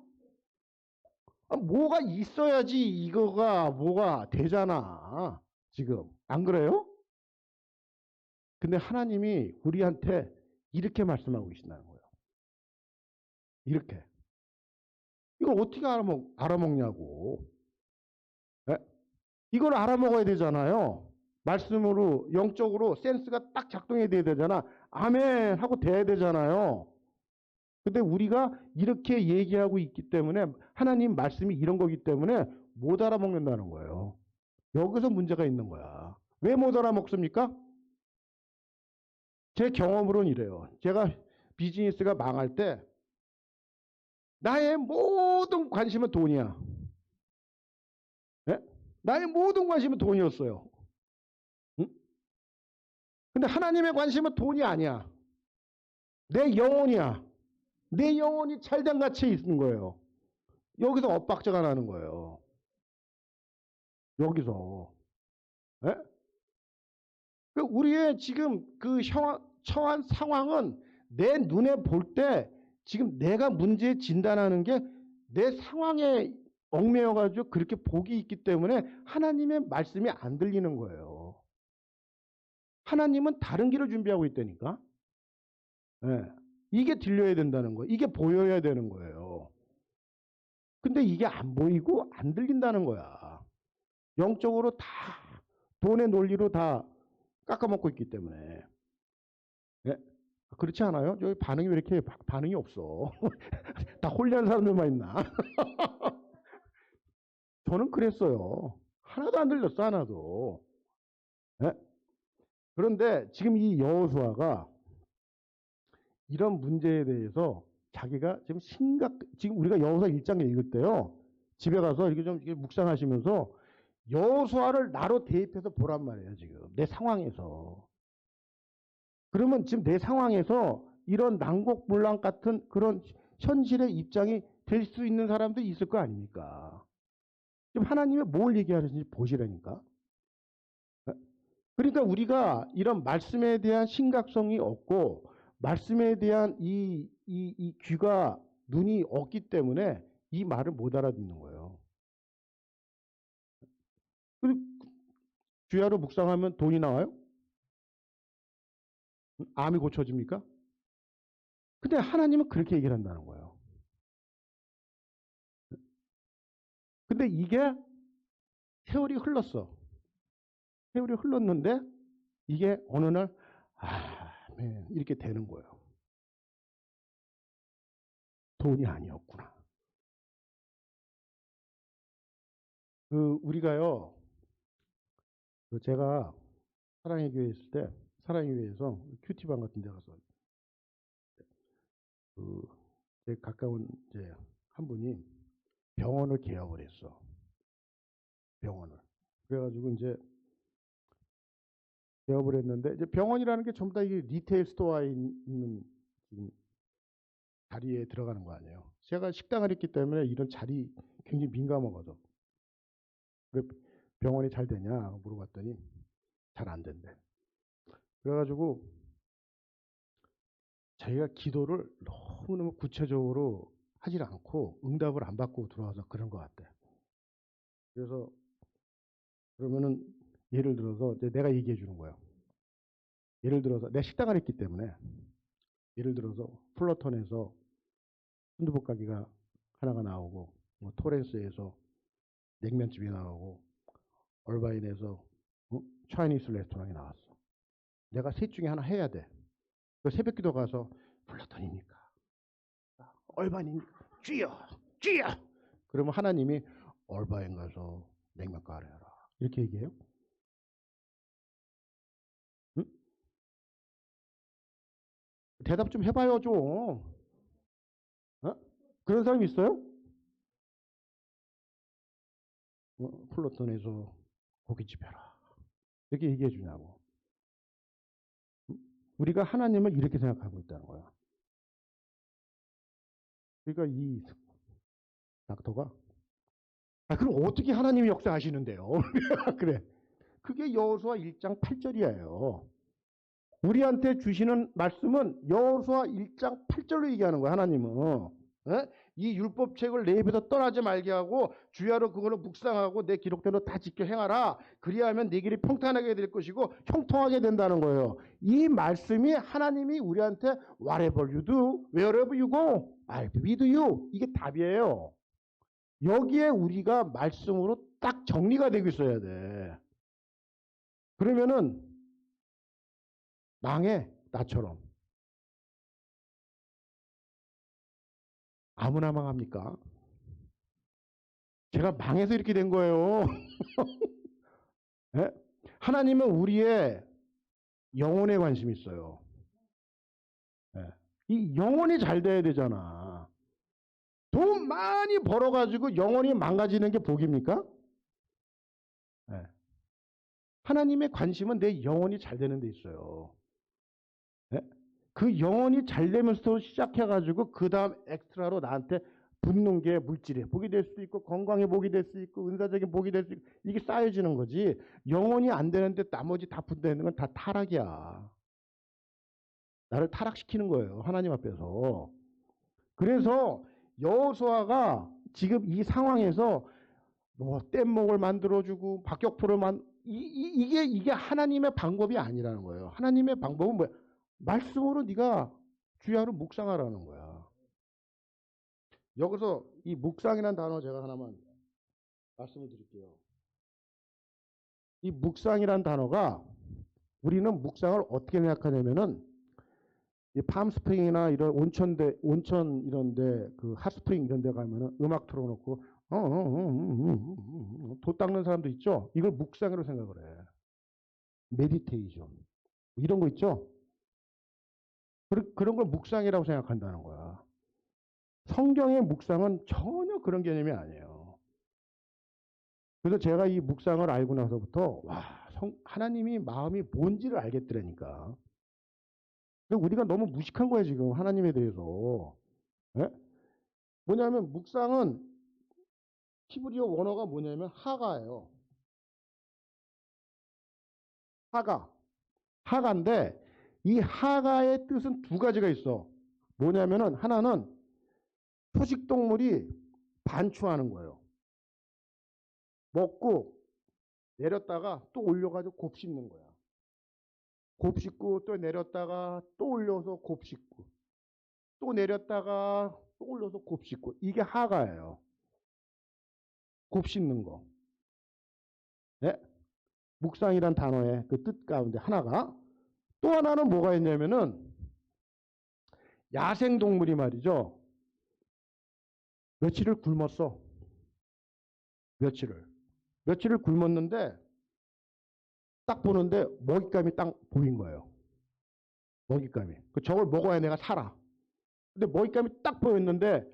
뭐가 있어야지 이거가 뭐가 되잖아. 지금 안 그래요? 근데 하나님이 우리한테 이렇게 말씀하고 계신다는 거예요. 이렇게. 이걸 어떻게 알아먹냐고. 예? 이걸 알아먹어야 되잖아요. 말씀으로 영적으로 센스가 딱 작동해야 되잖아. 아멘 하고 돼야 되잖아요. 근데 우리가 이렇게 얘기하고 있기 때문에 하나님 말씀이 이런 거기 때문에 못 알아먹는다는 거예요. 여기서 문제가 있는 거야. 왜 못 알아먹습니까? 제 경험으로는 이래요. 제가 비즈니스가 망할 때 나의 모든 관심은 돈이야. 예? 나의 모든 관심은 돈이었어요. 응? 근데 하나님의 관심은 돈이 아니야. 내 영혼이야. 내 영혼이 찰당 같이 있는 거예요. 여기서 엇박자가 나는 거예요. 여기서. 예? 우리의 지금 그 처한 상황은 내 눈에 볼 때 지금 내가 문제 진단하는 게 내 상황에 얽매여가지고 그렇게 복이 있기 때문에 하나님의 말씀이 안 들리는 거예요. 하나님은 다른 길을 준비하고 있다니까. 예. 이게 들려야 된다는 거예요. 이게 보여야 되는 거예요. 근데 이게 안 보이고 안 들린다는 거야. 영적으로 다 돈의 논리로 다 깎아먹고 있기 때문에. 예? 그렇지 않아요? 여기 반응이 왜 이렇게 반응이 없어? 다 홀리한 사람들만 있나? 저는 그랬어요. 하나도 안 들렸어, 하나도. 예? 그런데 지금 이 여호수아가 이런 문제에 대해서 자기가 지금 우리가 여호수아 1장 읽을 때요. 집에 가서 이렇게 좀 묵상하시면서 여호수아를 나로 대입해서 보란 말이에요, 지금. 내 상황에서. 그러면 지금 내 상황에서 이런 난국불락 같은 그런 현실의 입장이 될 수 있는 사람도 있을 거 아닙니까? 지금 하나님이 뭘 얘기하는지 보시라니까. 그러니까 우리가 이런 말씀에 대한 심각성이 없고 말씀에 대한 이 귀가 눈이 없기 때문에 이 말을 못 알아듣는 거예요. 주야로 묵상하면 돈이 나와요? 암이 고쳐집니까? 근데 하나님은 그렇게 얘기를 한다는 거예요. 근데 이게 세월이 흘렀어. 세월이 흘렀는데 이게 어느 날 아멘 이렇게 되는 거예요. 돈이 아니었구나. 우리가요. 제가 사랑의 교회 있을 때 사랑의 교회에서 큐티방 같은 데 가서 제 가까운 이제 한 분이 병원을 개업을 했어. 병원을. 그래가지고 이제 개업을 했는데 이제 병원이라는 게 전부 다 이게 리테일 스토어에 있는 자리에 들어가는 거 아니에요. 제가 식당을 했기 때문에 이런 자리 굉장히 민감하거든. 그래 병원이 잘 되냐 물어봤더니 잘 안 된대. 그래가지고 자기가 기도를 너무너무 구체적으로 하질 않고 응답을 안 받고 들어와서 그런 것 같대. 그래서 그러면은 예를 들어서 내가 얘기해 주는 거예요. 예를 들어서 내가 식당을 했기 때문에 예를 들어서 플러턴에서 순두부 가게가 하나가 나오고 뭐 토렌스에서 냉면집이 나오고 얼바인에서 차이니스 레스토랑이 나왔어. 내가 셋 중에 하나 해야 돼. 그 새벽기도 가서 플러턴입니까? 얼바인입니까? 주여, 주여. 그러면 하나님이 얼바인 가서 냉면 가래라 이렇게 얘기해요. 응? 대답 좀 해봐요 좀. 어? 그런 사람 있어요? 플러턴에서 고깃집 해라 이렇게 얘기해 주냐고. 우리가 하나님을 이렇게 생각하고 있다는 거야. 그러니까 이 닥터가 그럼 어떻게 하나님이 역사하시는데요? 그래. 그게 여호수아 1장 8절이에요. 우리한테 주시는 말씀은 여호수아 1장 8절로 얘기하는 거야, 하나님은. 에? 이 율법책을 내 입에서 떠나지 말게 하고 주야로 그거를 묵상하고 내 기록대로 다 지켜 행하라. 그리하면 네 길이 평탄하게 될 것이고 형통하게 된다는 거예요. 이 말씀이 하나님이 우리한테 whatever you do, wherever you go, I'll be with you. 이게 답이에요. 여기에 우리가 말씀으로 딱 정리가 되고 있어야 돼. 그러면은 망해, 나처럼. 아무나 망합니까? 제가 망해서 이렇게 된 거예요. 네? 하나님은 우리의 영혼에 관심이 있어요. 네. 이 영혼이 잘 돼야 되잖아. 돈 많이 벌어가지고 영혼이 망가지는 게 복입니까? 네. 하나님의 관심은 내 영혼이 잘 되는 데 있어요. 네? 그 영혼이 잘 되면서 시작해가지고 그 다음 엑스트라로 나한테 붙는 게 물질에 복이 될 수 있고 건강에 복이 될 수 있고 은사적인 복이 될 수 있고 이게 쌓여지는 거지. 영혼이 안 되는데 나머지 다 붙는 건 다 타락이야. 나를 타락시키는 거예요. 하나님 앞에서. 그래서 여호수아가 지금 이 상황에서 뭐 뗏목을 만들어주고 박격포를 이게 하나님의 방법이 아니라는 거예요. 하나님의 방법은 뭐야? 말씀으로 네가 주야로 묵상하라는 거야. 여기서 이 묵상이라는 단어 제가 하나만 말씀을 드릴게요. 이 묵상이라는 단어가 우리는 묵상을 어떻게 생각하냐면은 이 팜스프링이나 이런 온천 이런데 그 핫스프링 이런데 가면은 음악 틀어놓고 도 닦는 사람도 있죠. 이걸 묵상으로 생각을 해. 메디테이션 이런 거 있죠. 그런 걸 묵상이라고 생각한다는 거야. 성경의 묵상은 전혀 그런 개념이 아니에요. 그래서 제가 이 묵상을 알고 나서부터 와, 하나님이 마음이 뭔지를 알겠더라니까. 근데 우리가 너무 무식한 거야 지금 하나님에 대해서. 예? 뭐냐면 묵상은 히브리어 원어가 뭐냐면 하가예요. 하가. 하가인데 이 하가의 뜻은 두 가지가 있어. 뭐냐면은 하나는 초식동물이 반추하는 거예요. 먹고 내렸다가 또 올려가지고 곱씹는 거야. 곱씹고 또 내렸다가 또 올려서 곱씹고 또 내렸다가 또 올려서 곱씹고 이게 하가예요. 곱씹는 거. 네? 묵상이란 단어의 그 뜻 가운데 하나가 또 하나는 뭐가 있냐면은 야생동물이 말이죠. 며칠을 굶었어. 며칠을 굶었는데 딱 보는데 먹잇감이 딱 보인 거예요. 먹잇감이. 저걸 먹어야 내가 살아. 근데 먹잇감이 딱 보였는데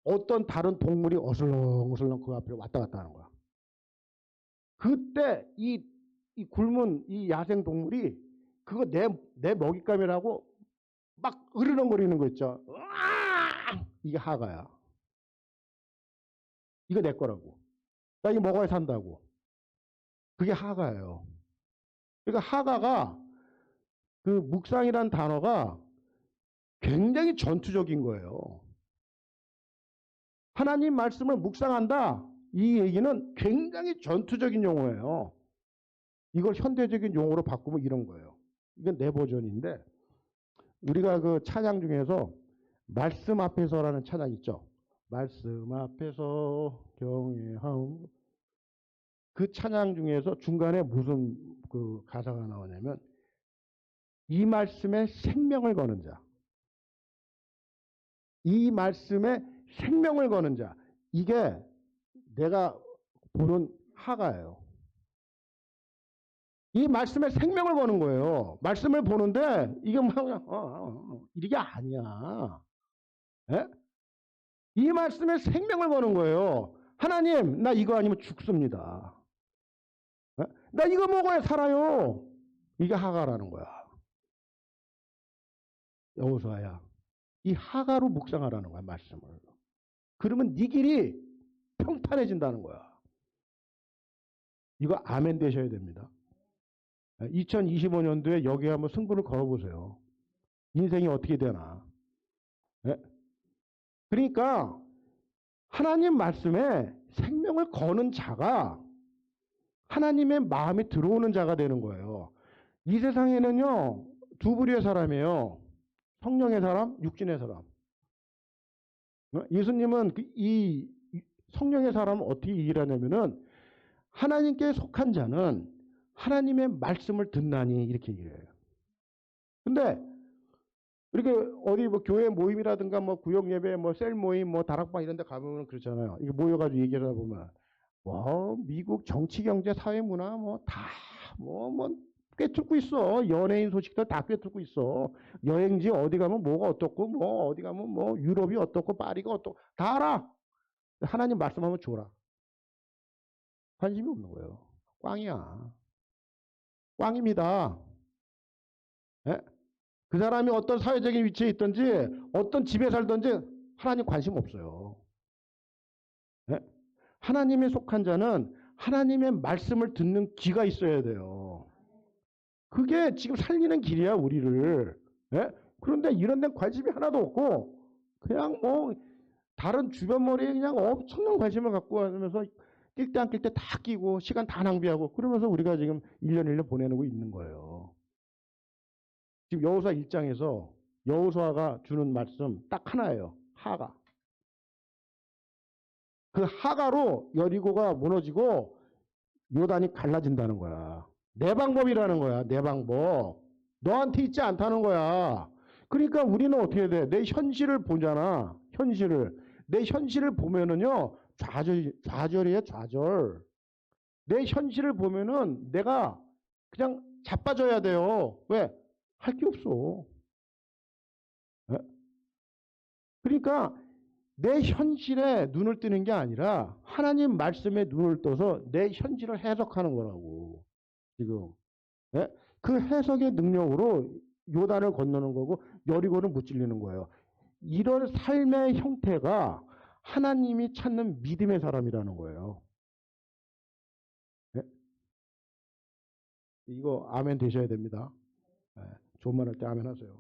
어떤 다른 동물이 어슬렁어슬렁 그 앞에 왔다 갔다 하는 거야. 그때 이 굶은 이 야생 동물이 그거 내 먹잇감이라고 막 으르렁거리는 거 있죠. 으악! 이게 하가야. 이거 내 거라고. 나 이거 먹어야 산다고. 그게 하가예요. 그러니까 하가가 그 묵상이란 단어가 굉장히 전투적인 거예요. 하나님 말씀을 묵상한다. 이 얘기는 굉장히 전투적인 용어예요. 이걸 현대적인 용어로 바꾸면 이런 거예요. 이건 내 버전인데 우리가 그 찬양 중에서 말씀 앞에서라는 찬양 있죠. 말씀 앞에서 경외하오. 그 찬양 중에서 중간에 무슨 그 가사가 나오냐면 이 말씀에 생명을 거는 자. 이 말씀에 생명을 거는 자. 이게 내가 보는 하가예요. 이 말씀에 생명을 거는 거예요. 말씀을 보는데 이게 뭐 그냥 이게 아니야. 에? 이 말씀에 생명을 거는 거예요. 하나님, 나 이거 아니면 죽습니다. 에? 나 이거 먹어야 살아요. 이게 하가라는 거야. 여호수아야, 이 하가로 묵상하라는 거야, 말씀을. 그러면 네 길이 평탄해진다는 거야. 이거 아멘 되셔야 됩니다. 2025년도에 여기 한번 승부를 걸어보세요. 인생이 어떻게 되나. 예? 그러니까 하나님 말씀에 생명을 거는 자가 하나님의 마음에 들어오는 자가 되는 거예요. 이 세상에는요, 두 부류의 사람이에요. 성령의 사람, 육신의 사람. 예수님은 이 성령의 사람은 어떻게 얘기를 하냐면은 하나님께 속한 자는 하나님의 말씀을 듣나니 이렇게 얘기를 해요. 근데 이렇게 어디 뭐 교회 모임이라든가 뭐 구역 예배 뭐 셀 모임 뭐 다락방 이런 데 가보면 그렇잖아요. 이게 모여가지고 얘기하다 보면 뭐 미국 정치 경제 사회 문화 뭐 다 뭐 꿰뚫고 있어. 연예인 소식도 다 꿰뚫고 있어. 여행지 어디 가면 뭐가 어떻고 뭐 어디 가면 뭐 유럽이 어떻고 파리가 어떻고 다 알아. 하나님 말씀하면 줘라. 관심이 없는 거예요. 꽝이야. 꽝입니다. 예? 그 사람이 어떤 사회적인 위치에 있든지 어떤 집에 살든지 하나님 관심 없어요. 예? 하나님에 속한 자는 하나님의 말씀을 듣는 귀가 있어야 돼요. 그게 지금 살리는 길이야 우리를. 예? 그런데 이런 데 관심이 하나도 없고 그냥 뭐 다른 주변 머리에 그냥 엄청난 관심을 갖고 하면서 낄 때 안 낄 때 다 끼고 시간 다 낭비하고 그러면서 우리가 지금 1년 1년 보내고 있는 거예요. 지금 여호수아 1장에서 여호수아가 주는 말씀 딱 하나예요. 하가. 그 하가로 여리고가 무너지고 요단이 갈라진다는 거야. 내 방법이라는 거야. 내 방법. 너한테 있지 않다는 거야. 그러니까 우리는 어떻게 돼? 내 현실을 보잖아. 현실을. 내 현실을 보면은요. 좌절이에요. 좌절. 내 현실을 보면은 내가 그냥 자빠져야 돼요. 왜? 할 게 없어. 네? 그러니까 내 현실에 눈을 뜨는 게 아니라 하나님 말씀에 눈을 떠서 내 현실을 해석하는 거라고. 지금. 예? 그 해석의 능력으로 요단을 건너는 거고 여리고를 무찔리는 거예요. 이런 삶의 형태가 하나님이 찾는 믿음의 사람이라는 거예요. 예? 이거 아멘 되셔야 됩니다. 예. 좋은 말 할 때 아멘 하세요.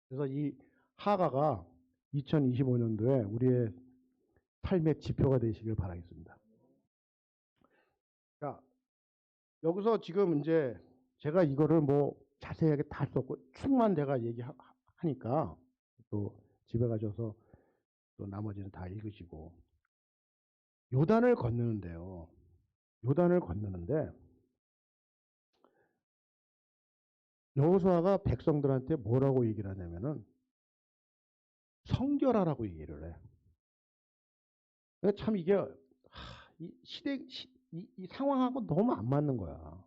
그래서 이 하가가 2025년도에 우리의 삶의 지표가 되시길 바라겠습니다. 자, 여기서 지금 이제 제가 이거를 뭐 자세하게 다 할 수 없고 축만 제가 얘기하니까 또 집에 가셔서 또 나머지는 다 읽으시고 요단을 건너는데요. 요단을 건너는데 여호수아가 백성들한테 뭐라고 얘기를 하냐면은 성결하라고 얘기를 해. 참 이게 이 이 상황하고 너무 안 맞는 거야.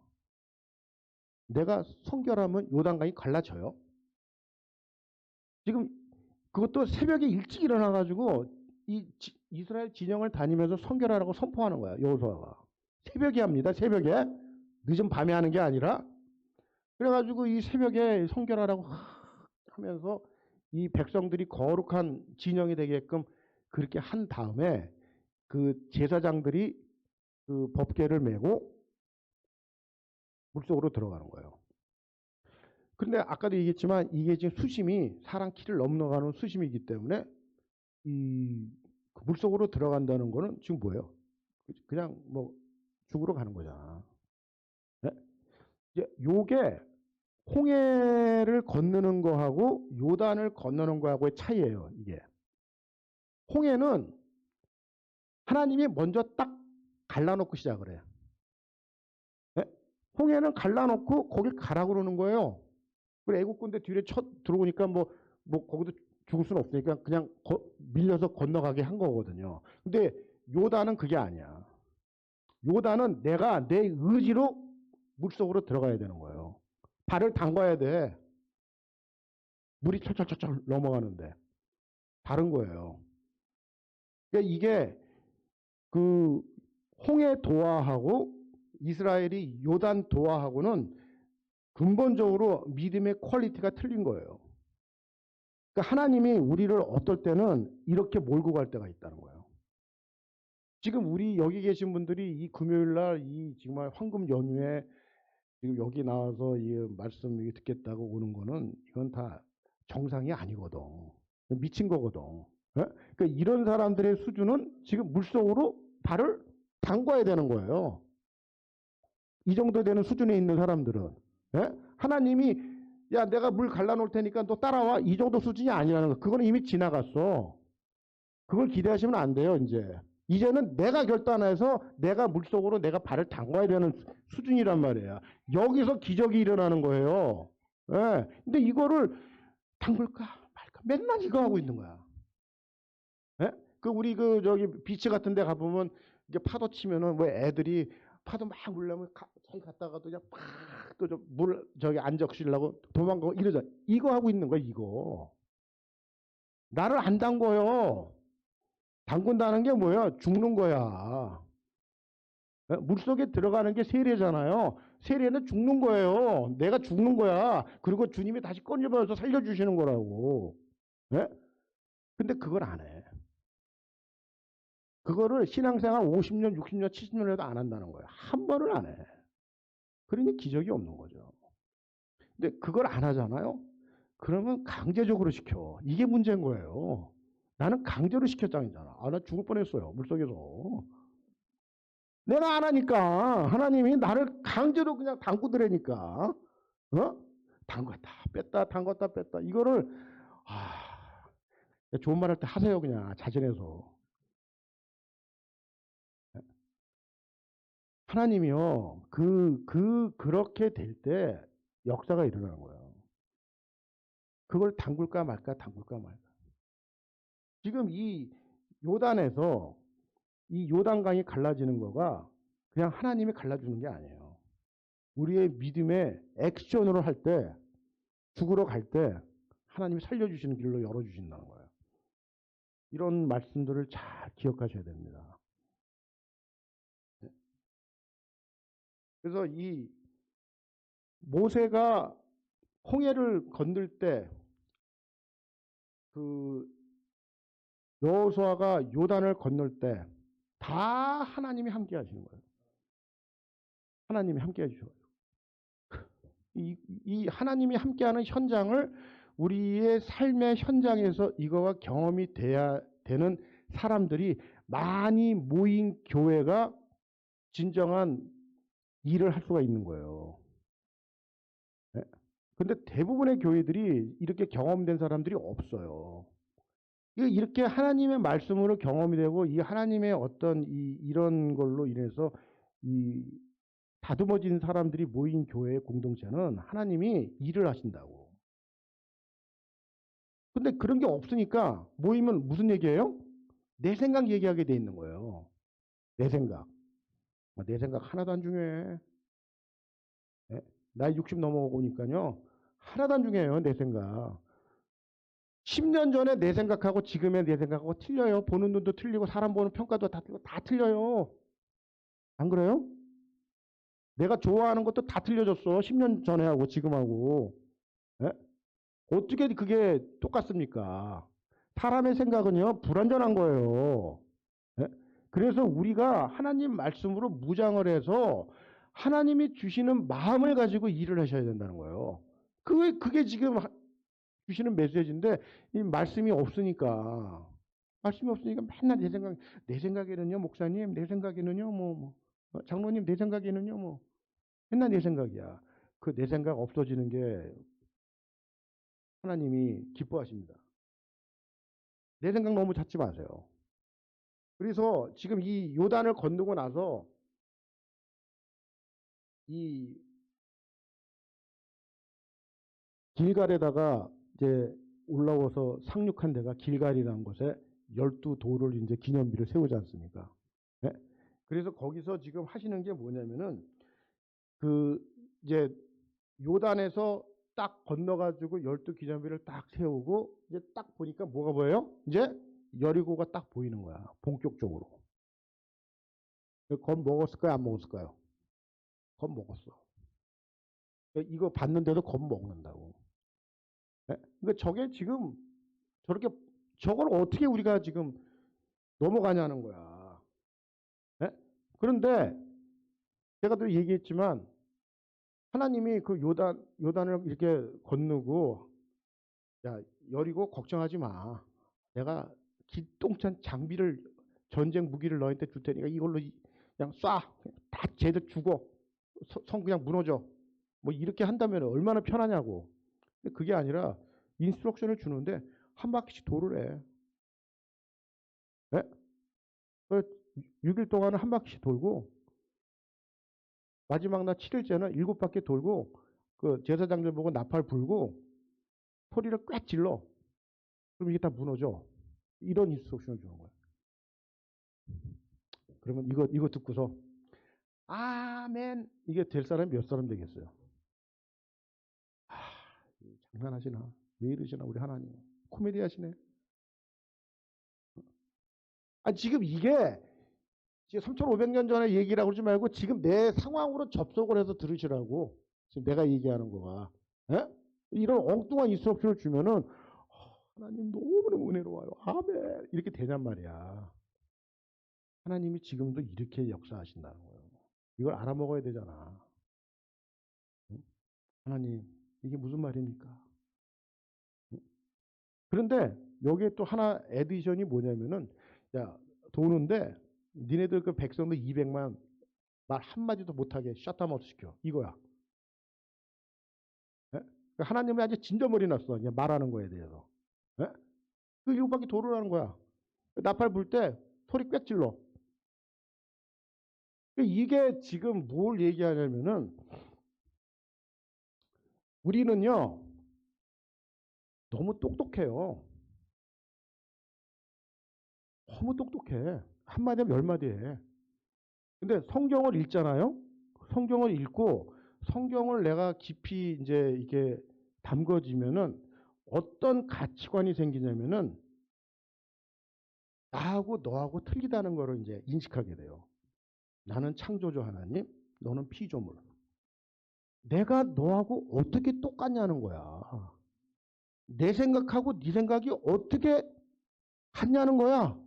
내가 성결하면 요단강이 갈라져요. 지금 그것도 새벽에 일찍 일어나가지고 이 이스라엘 진영을 다니면서 성결하라고 선포하는 거야. 여호수아가 새벽에 합니다. 새벽에 늦은 밤에 하는 게 아니라 그래가지고 이 새벽에 성결하라고 하면서 이 백성들이 거룩한 진영이 되게끔 그렇게 한 다음에 그 제사장들이 그 법궤를 메고 물속으로 들어가는 거예요. 근데 아까도 얘기했지만 이게 지금 수심이 사람 키를 넘어가는 수심이기 때문에 이 물속으로 들어간다는 거는 지금 뭐예요? 그냥 뭐 죽으러 가는 거잖아. 네? 이제 요게 홍해를 건너는 거하고 요단을 건너는 거하고의 차이예요. 이게 홍해는 하나님이 먼저 딱 갈라놓고 시작을 해요. 네? 홍해는 갈라놓고 거길 가라 그러는 거예요. 그리고 애국군대 뒤에 들어오니까 뭐 거기도 죽을 수는 없으니까 그냥 밀려서 건너가게 한 거거든요. 근데 요단은 그게 아니야. 요단은 내가 내 의지로 물속으로 들어가야 되는 거예요. 발을 담가야 돼. 물이 철철철철 넘어가는데. 다른 거예요. 그러니까 이게 그 홍해 도하하고 이스라엘이 요단 도하하고는 근본적으로 믿음의 퀄리티가 틀린 거예요. 그러니까 하나님이 우리를 어떨 때는 이렇게 몰고 갈 때가 있다는 거예요. 지금 우리 여기 계신 분들이 이 금요일 날 이 정말 황금 연휴에 지금 여기 나와서 이 말씀 듣겠다고 오는 거는 이건 다 정상이 아니거든. 미친 거거든. 그러니까 이런 사람들의 수준은 지금 물속으로 발을 담궈야 되는 거예요. 이 정도 되는 수준에 있는 사람들은. 하나님이 야 내가 물 갈라놓을 테니까 너 따라와. 이 정도 수준이 아니라는 거. 그거는 이미 지나갔어. 그걸 기대하시면 안 돼요. 이제는 내가 결단해서 내가 물속으로 내가 발을 담궈야 되는 수준이란 말이야. 여기서 기적이 일어나는 거예요. 근데 이거를 담글까 말까 맨날 이거 하고 있는 거야. 우리 저기 비치 같은 데 가보면 이게 파도 치면은 뭐 애들이 파도 막 울려면 잘 갔다가도 그냥 물 저기 안 적시려고 도망가고 이러자. 이거 하고 있는 거야, 이거. 나를 안 담궈요. 담근다는 게 뭐야? 죽는 거야. 물속에 들어가는 게 세례잖아요. 세례는 죽는 거예요. 내가 죽는 거야. 그리고 주님이 다시 꺼내버려서 살려주시는 거라고. 근데 그걸 안 해. 그거를 신앙생활 50년, 60년, 70년 해도 안 한다는 거예요. 한 번을 안 해. 그러니 기적이 없는 거죠. 근데 그걸 안 하잖아요. 그러면 강제적으로 시켜. 이게 문제인 거예요. 나는 강제로 시켰잖아. 나 죽을 뻔했어요. 물속에서. 내가 안 하니까 하나님이 나를 강제로 그냥 담그더라니까. 담갔다 뺐다 담갔다 뺐다. 이거를 좋은 말 할 때 하세요. 그냥 자진해서. 하나님이요. 그렇게 될 때 역사가 일어나는 거예요. 그걸 담글까 말까 담글까 말까. 지금 이 요단에서 이 요단강이 갈라지는 거가 그냥 하나님이 갈라주는 게 아니에요. 우리의 믿음의 액션으로 할 때, 죽으러 갈 때 하나님이 살려주시는 길로 열어주신다는 거예요. 이런 말씀들을 잘 기억하셔야 됩니다. 그래서 이 모세가 홍해를 건널 때 그 여호수아가 요단을 건널 때 다 하나님이 함께 하시는 거예요. 하나님이 함께 해주셔요. 이 하나님이 함께하는 현장을 우리의 삶의 현장에서 이거가 경험이 돼야 되는 사람들이 많이 모인 교회가 진정한 일을 할 수가 있는 거예요. 근데 대부분의 교회들이 이렇게 경험된 사람들이 없어요. 이렇게 하나님의 말씀으로 경험이 되고 이 하나님의 어떤 이런 걸로 인해서 이 다듬어진 사람들이 모인 교회의 공동체는 하나님이 일을 하신다고. 근데 그런 게 없으니까 모이면 무슨 얘기예요? 내 생각 얘기하게 돼 있는 거예요. 내 생각. 내 생각 하나도 안 중요해. 나이 60 넘어오니까요. 하나도 안 중요해요. 내 생각. 10년 전에 내 생각하고 지금의 내 생각하고 틀려요. 보는 눈도 틀리고 사람 보는 평가도 다 틀리고 다 틀려요. 안 그래요? 내가 좋아하는 것도 다 틀려졌어. 10년 전에 하고 지금하고. 예? 어떻게 그게 똑같습니까? 사람의 생각은요, 불완전한 거예요. 예? 그래서 우리가 하나님 말씀으로 무장을 해서 하나님이 주시는 마음을 가지고 일을 하셔야 된다는 거예요. 그게 지금 주시는 메시지인데, 이 말씀이 없으니까. 말씀이 없으니까 맨날 내 생각에는요, 목사님, 내 생각에는요, 장로님, 내 생각에는요, 맨날 내 생각이야. 그 내 생각 없어지는 게 하나님이 기뻐하십니다. 내 생각 너무 찾지 마세요. 그래서 지금 이 요단을 건너고 나서 이 길갈에다가 이제 올라와서 상륙한 데가 길갈이라는 곳에 12돌을 이제 기념비를 세우지 않습니까? 네? 그래서 거기서 지금 하시는 게 뭐냐면은 그 이제 요단에서 딱 건너가지고 12기념비를 딱 세우고 이제 딱 보니까 뭐가 보여요? 이제 여리고가 딱 보이는 거야. 본격적으로. 겁 먹었을까요? 안 먹었을까요? 겁 먹었어. 이거 봤는데도 겁 먹는다고. 그러니까 저게 지금 저렇게 저걸 어떻게 우리가 지금 넘어가냐는 거야. 그런데 제가 또 얘기했지만 하나님이 그 요단을 이렇게 건너고 야 여리고 걱정하지 마. 내가 기똥찬 장비를 전쟁 무기를 너한테 줄 테니까 이걸로 그냥 쏴. 다 쟤들 죽어. 성 그냥 무너져. 뭐 이렇게 한다면 얼마나 편하냐고. 그게 아니라 인스트럭션을 주는데 한 바퀴씩 도를 해. 네? 6일 동안은 한 바퀴씩 돌고 마지막 날 7일째는 7바퀴 돌고 그 제사장들 보고 나팔 불고 소리를 꽥 질러. 그럼 이게 다 무너져. 이런 인스트럭션을 주는 거야. 그러면 이거 듣고서 아멘 이게 될 사람이 몇 사람 되겠어요? 장난하시나? 왜 이러시나 우리 하나님. 코미디 하시네. 지금 이게 3,500년 전에 얘기라고 그러지 말고 지금 내 상황으로 접속을 해서 들으시라고. 지금 내가 얘기하는 거가. 에? 이런 엉뚱한 인스트럭션을 주면은 하나님 너무너무 은혜로워요. 아멘. 이렇게 되냔 말이야. 하나님이 지금도 이렇게 역사하신다는 거예요. 이걸 알아먹어야 되잖아. 응? 하나님, 이게 무슨 말입니까? 응? 그런데 여기에 또 하나 에디션이 뭐냐면은, 야, 도는데, 니네들 그 백성들 200만 말 한마디도 못하게 셧다마우트 시켜. 이거야. 예? 하나님이 아주 진저머리 났어. 그냥 말하는 거에 대해서. 예? 그 7바퀴 도르라는 거야. 나팔 불 때 소리 꽥 질러. 이게 지금 뭘 얘기하냐면은 우리는요 너무 똑똑해요. 너무 똑똑해. 한마디 하면 10마디 해. 근데 성경을 읽잖아요. 성경을 읽고 성경을 내가 깊이 이제 이게 담궈지면은 어떤 가치관이 생기냐면은 나하고 너하고 틀리다는 거를 이제 인식하게 돼요. 나는 창조주 하나님, 너는 피조물. 내가 너하고 어떻게 똑같냐는 거야. 내 생각하고 네 생각이 어떻게 같냐는 거야.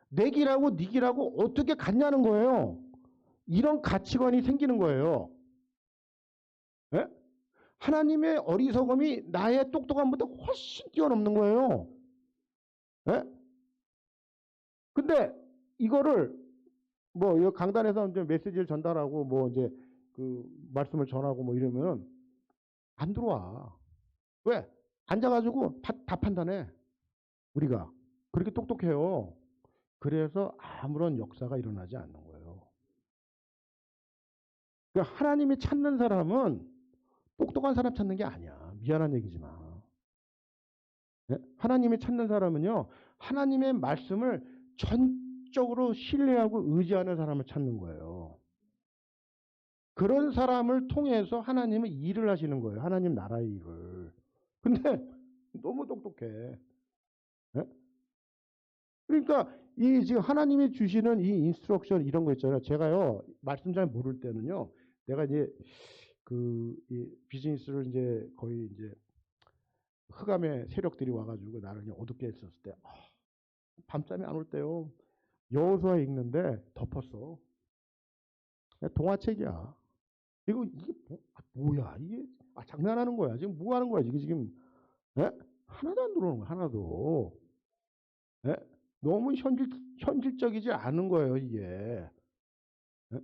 내 길하고 네 길하고 어떻게 같냐는 거예요. 이런 가치관이 생기는 거예요. 예? 하나님의 어리석음이 나의 똑똑함보다 훨씬 뛰어넘는 거예요. 예? 근데 이거를 뭐 강단에서 이제 메시지를 전달하고 뭐 이제 그 말씀을 전하고 뭐 이러면 안 들어와. 왜? 앉아가지고 다 판단해. 우리가 그렇게 똑똑해요. 그래서 아무런 역사가 일어나지 않는 거예요. 그러니까 하나님이 찾는 사람은 똑똑한 사람 찾는 게 아니야. 미안한 얘기지만. 네? 하나님이 찾는 사람은요. 하나님의 말씀을 전적으로 신뢰하고 의지하는 사람을 찾는 거예요. 그런 사람을 통해서 하나님은 일을 하시는 거예요. 하나님 나라의 일을. 근데 너무 똑똑해. 네? 그러니까 이 지금 하나님이 주시는 이 인스트럭션 이런 거 있잖아요. 제가요 말씀 잘 모를 때는요. 내가 이제 이 비즈니스를 이제 거의 이제 흑암의 세력들이 와가지고 나를 그냥 어둡게 했었을 때 밤잠이 안 올 때요. 여호수아 읽는데 덮었어. 동화책이야. 이게 뭐야 이게 장난하는 거야. 지금 뭐 하는 거야 이게 지금. 예? 하나도 안 들어오는 거야. 하나도. 예? 너무 현실적이지 않은 거예요 이게. 예?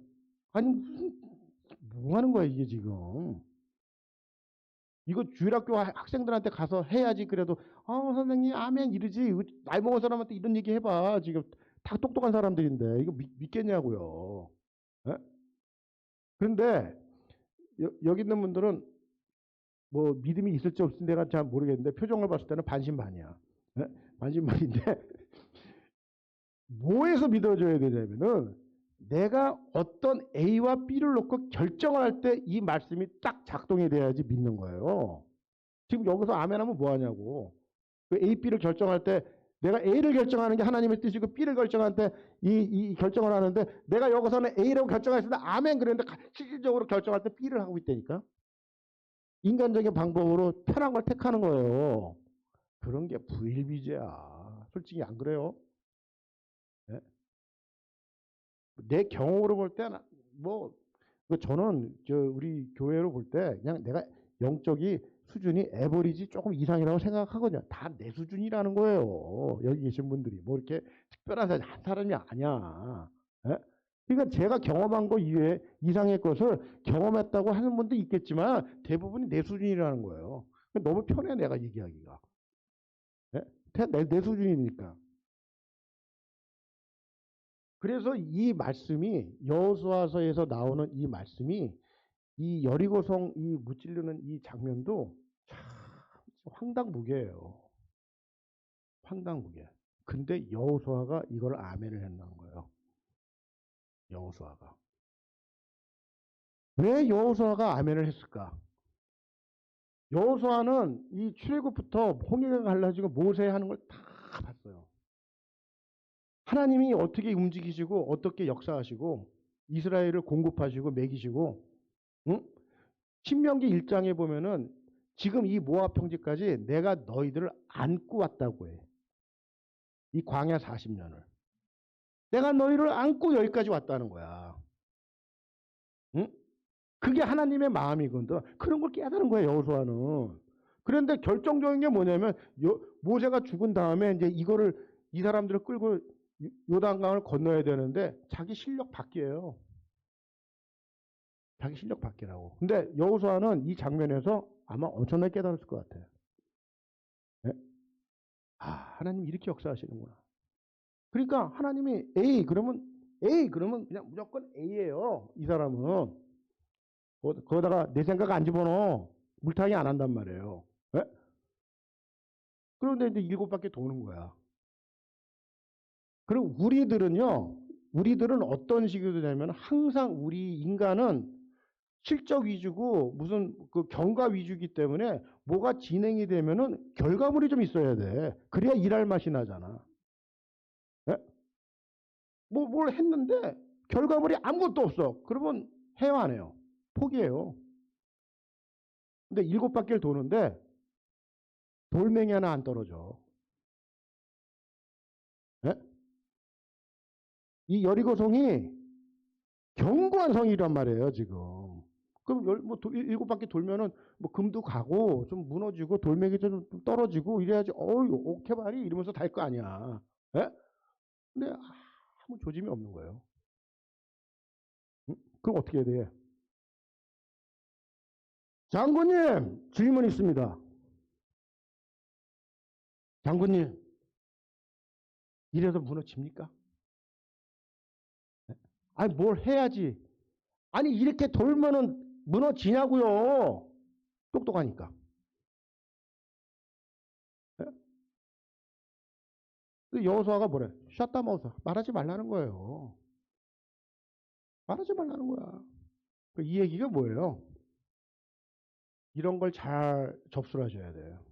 아니 무슨 뭐 하는 거야 이게 지금. 이거 주일학교 학생들한테 가서 해야지. 그래도 선생님 아멘 이러지. 나이 먹은 사람한테 이런 얘기 해봐. 지금 다 똑똑한 사람들인데 이거 믿겠냐고요. 예? 그런데 여기 있는 분들은 뭐 믿음이 있을지 없을지 내가 잘 모르겠는데 표정을 봤을 때는 반신반이야. 예? 반신반인데 뭐에서 믿어줘야 되냐면은 내가 어떤 A와 B를 놓고 결정을 할 때 이 말씀이 딱 작동이 돼야지 믿는 거예요. 지금 여기서 아멘하면 뭐하냐고. 그 A, B를 결정할 때 내가 A를 결정하는 게 하나님의 뜻이고 B를 결정할 때 이 결정을 하는데 내가 여기서는 A라고 결정했을 때 아멘 그랬는데 실질적으로 결정할 때 B를 하고 있다니까. 인간적인 방법으로 편한 걸 택하는 거예요. 그런 게 부일비재야. 솔직히 안 그래요? 네? 내 경험으로 볼 때는 뭐 저는 우리 교회로 볼 때 그냥 내가 영적이 수준이 에버리지 조금 이상이라고 생각하거든요. 다 내 수준이라는 거예요. 여기 계신 분들이 뭐 이렇게 특별한 한 사람이 아니야. 예? 그러니까 제가 경험한 거 이외에 이상의 것을 경험했다고 하는 분도 있겠지만 대부분이 내 수준이라는 거예요. 너무 편해 내가 얘기하기가. 예? 내 수준이니까. 그래서 이 말씀이 여호수아서에서 나오는 이 말씀이 이 여리고성 이 무찌르는 이 장면도 참 황당무계예요. 황당무계. 근데 여호수아가 이걸 아멘을 했다는 거예요. 여호수아가. 왜 여호수아가 아멘을 했을까? 여호수아는 이 출애굽부터 홍해가 갈라지고 모세 하는 걸 다 봤어요. 하나님이 어떻게 움직이시고 어떻게 역사하시고 이스라엘을 공급하시고 먹이시고 응? 신명기 1장에 보면은 지금 이 모압 평지까지 내가 너희들을 안고 왔다고 해. 이 광야 40년을. 내가 너희를 안고 여기까지 왔다는 거야. 응? 그게 하나님의 마음이거든. 그런 걸 깨달은 거야, 여호수아는. 그런데 결정적인 게 뭐냐면 모세가 죽은 다음에 이제 이 사람들을 끌고 요단강을 건너야 되는데 자기 실력 밖이에요. 자기 실력 밖이라고. 근데 여호수아는 이 장면에서 아마 엄청나게 깨달았을 것 같아요. 네? 하나님 이렇게 역사하시는구나. 그러니까 하나님이 A 그러면 그냥 무조건 A예요. 이 사람은. 거기다가 내 생각 안 집어넣어. 물타기 안 한단 말이에요. 네? 그런데 이제 7바퀴 도는 거야. 그리고 우리들은 어떤 식으로 되냐면 항상 우리 인간은 실적 위주고 무슨 그 경과 위주기 때문에 뭐가 진행이 되면은 결과물이 좀 있어야 돼. 그래야 일할 맛이 나잖아. 예? 뭘 했는데 결과물이 아무것도 없어. 그러면 해요, 안 해요? 포기해요. 근데 7바퀴를 도는데 돌멩이 하나 안 떨어져. 예? 이 여리고성이 견고한 성이란 말이에요, 지금. 그럼 7바퀴 돌면은 뭐 금도 가고 좀 무너지고 돌멩이도 좀 떨어지고 이래야지, 어이, 오케바리 이러면서 달 거 아니야. 예? 근데 아무 조짐이 없는 거예요. 응? 그럼 어떻게 해야 돼? 장군님, 질문 있습니다. 장군님, 이래서 무너집니까? 아니, 뭘 해야지. 아니, 이렇게 돌면은 무너지냐고요. 똑똑하니까. 예? 여호수아가 뭐래? 샷다 마우사. 말하지 말라는 거예요. 말하지 말라는 거야. 이 얘기가 뭐예요? 이런 걸 잘 접수를 하셔야 돼요.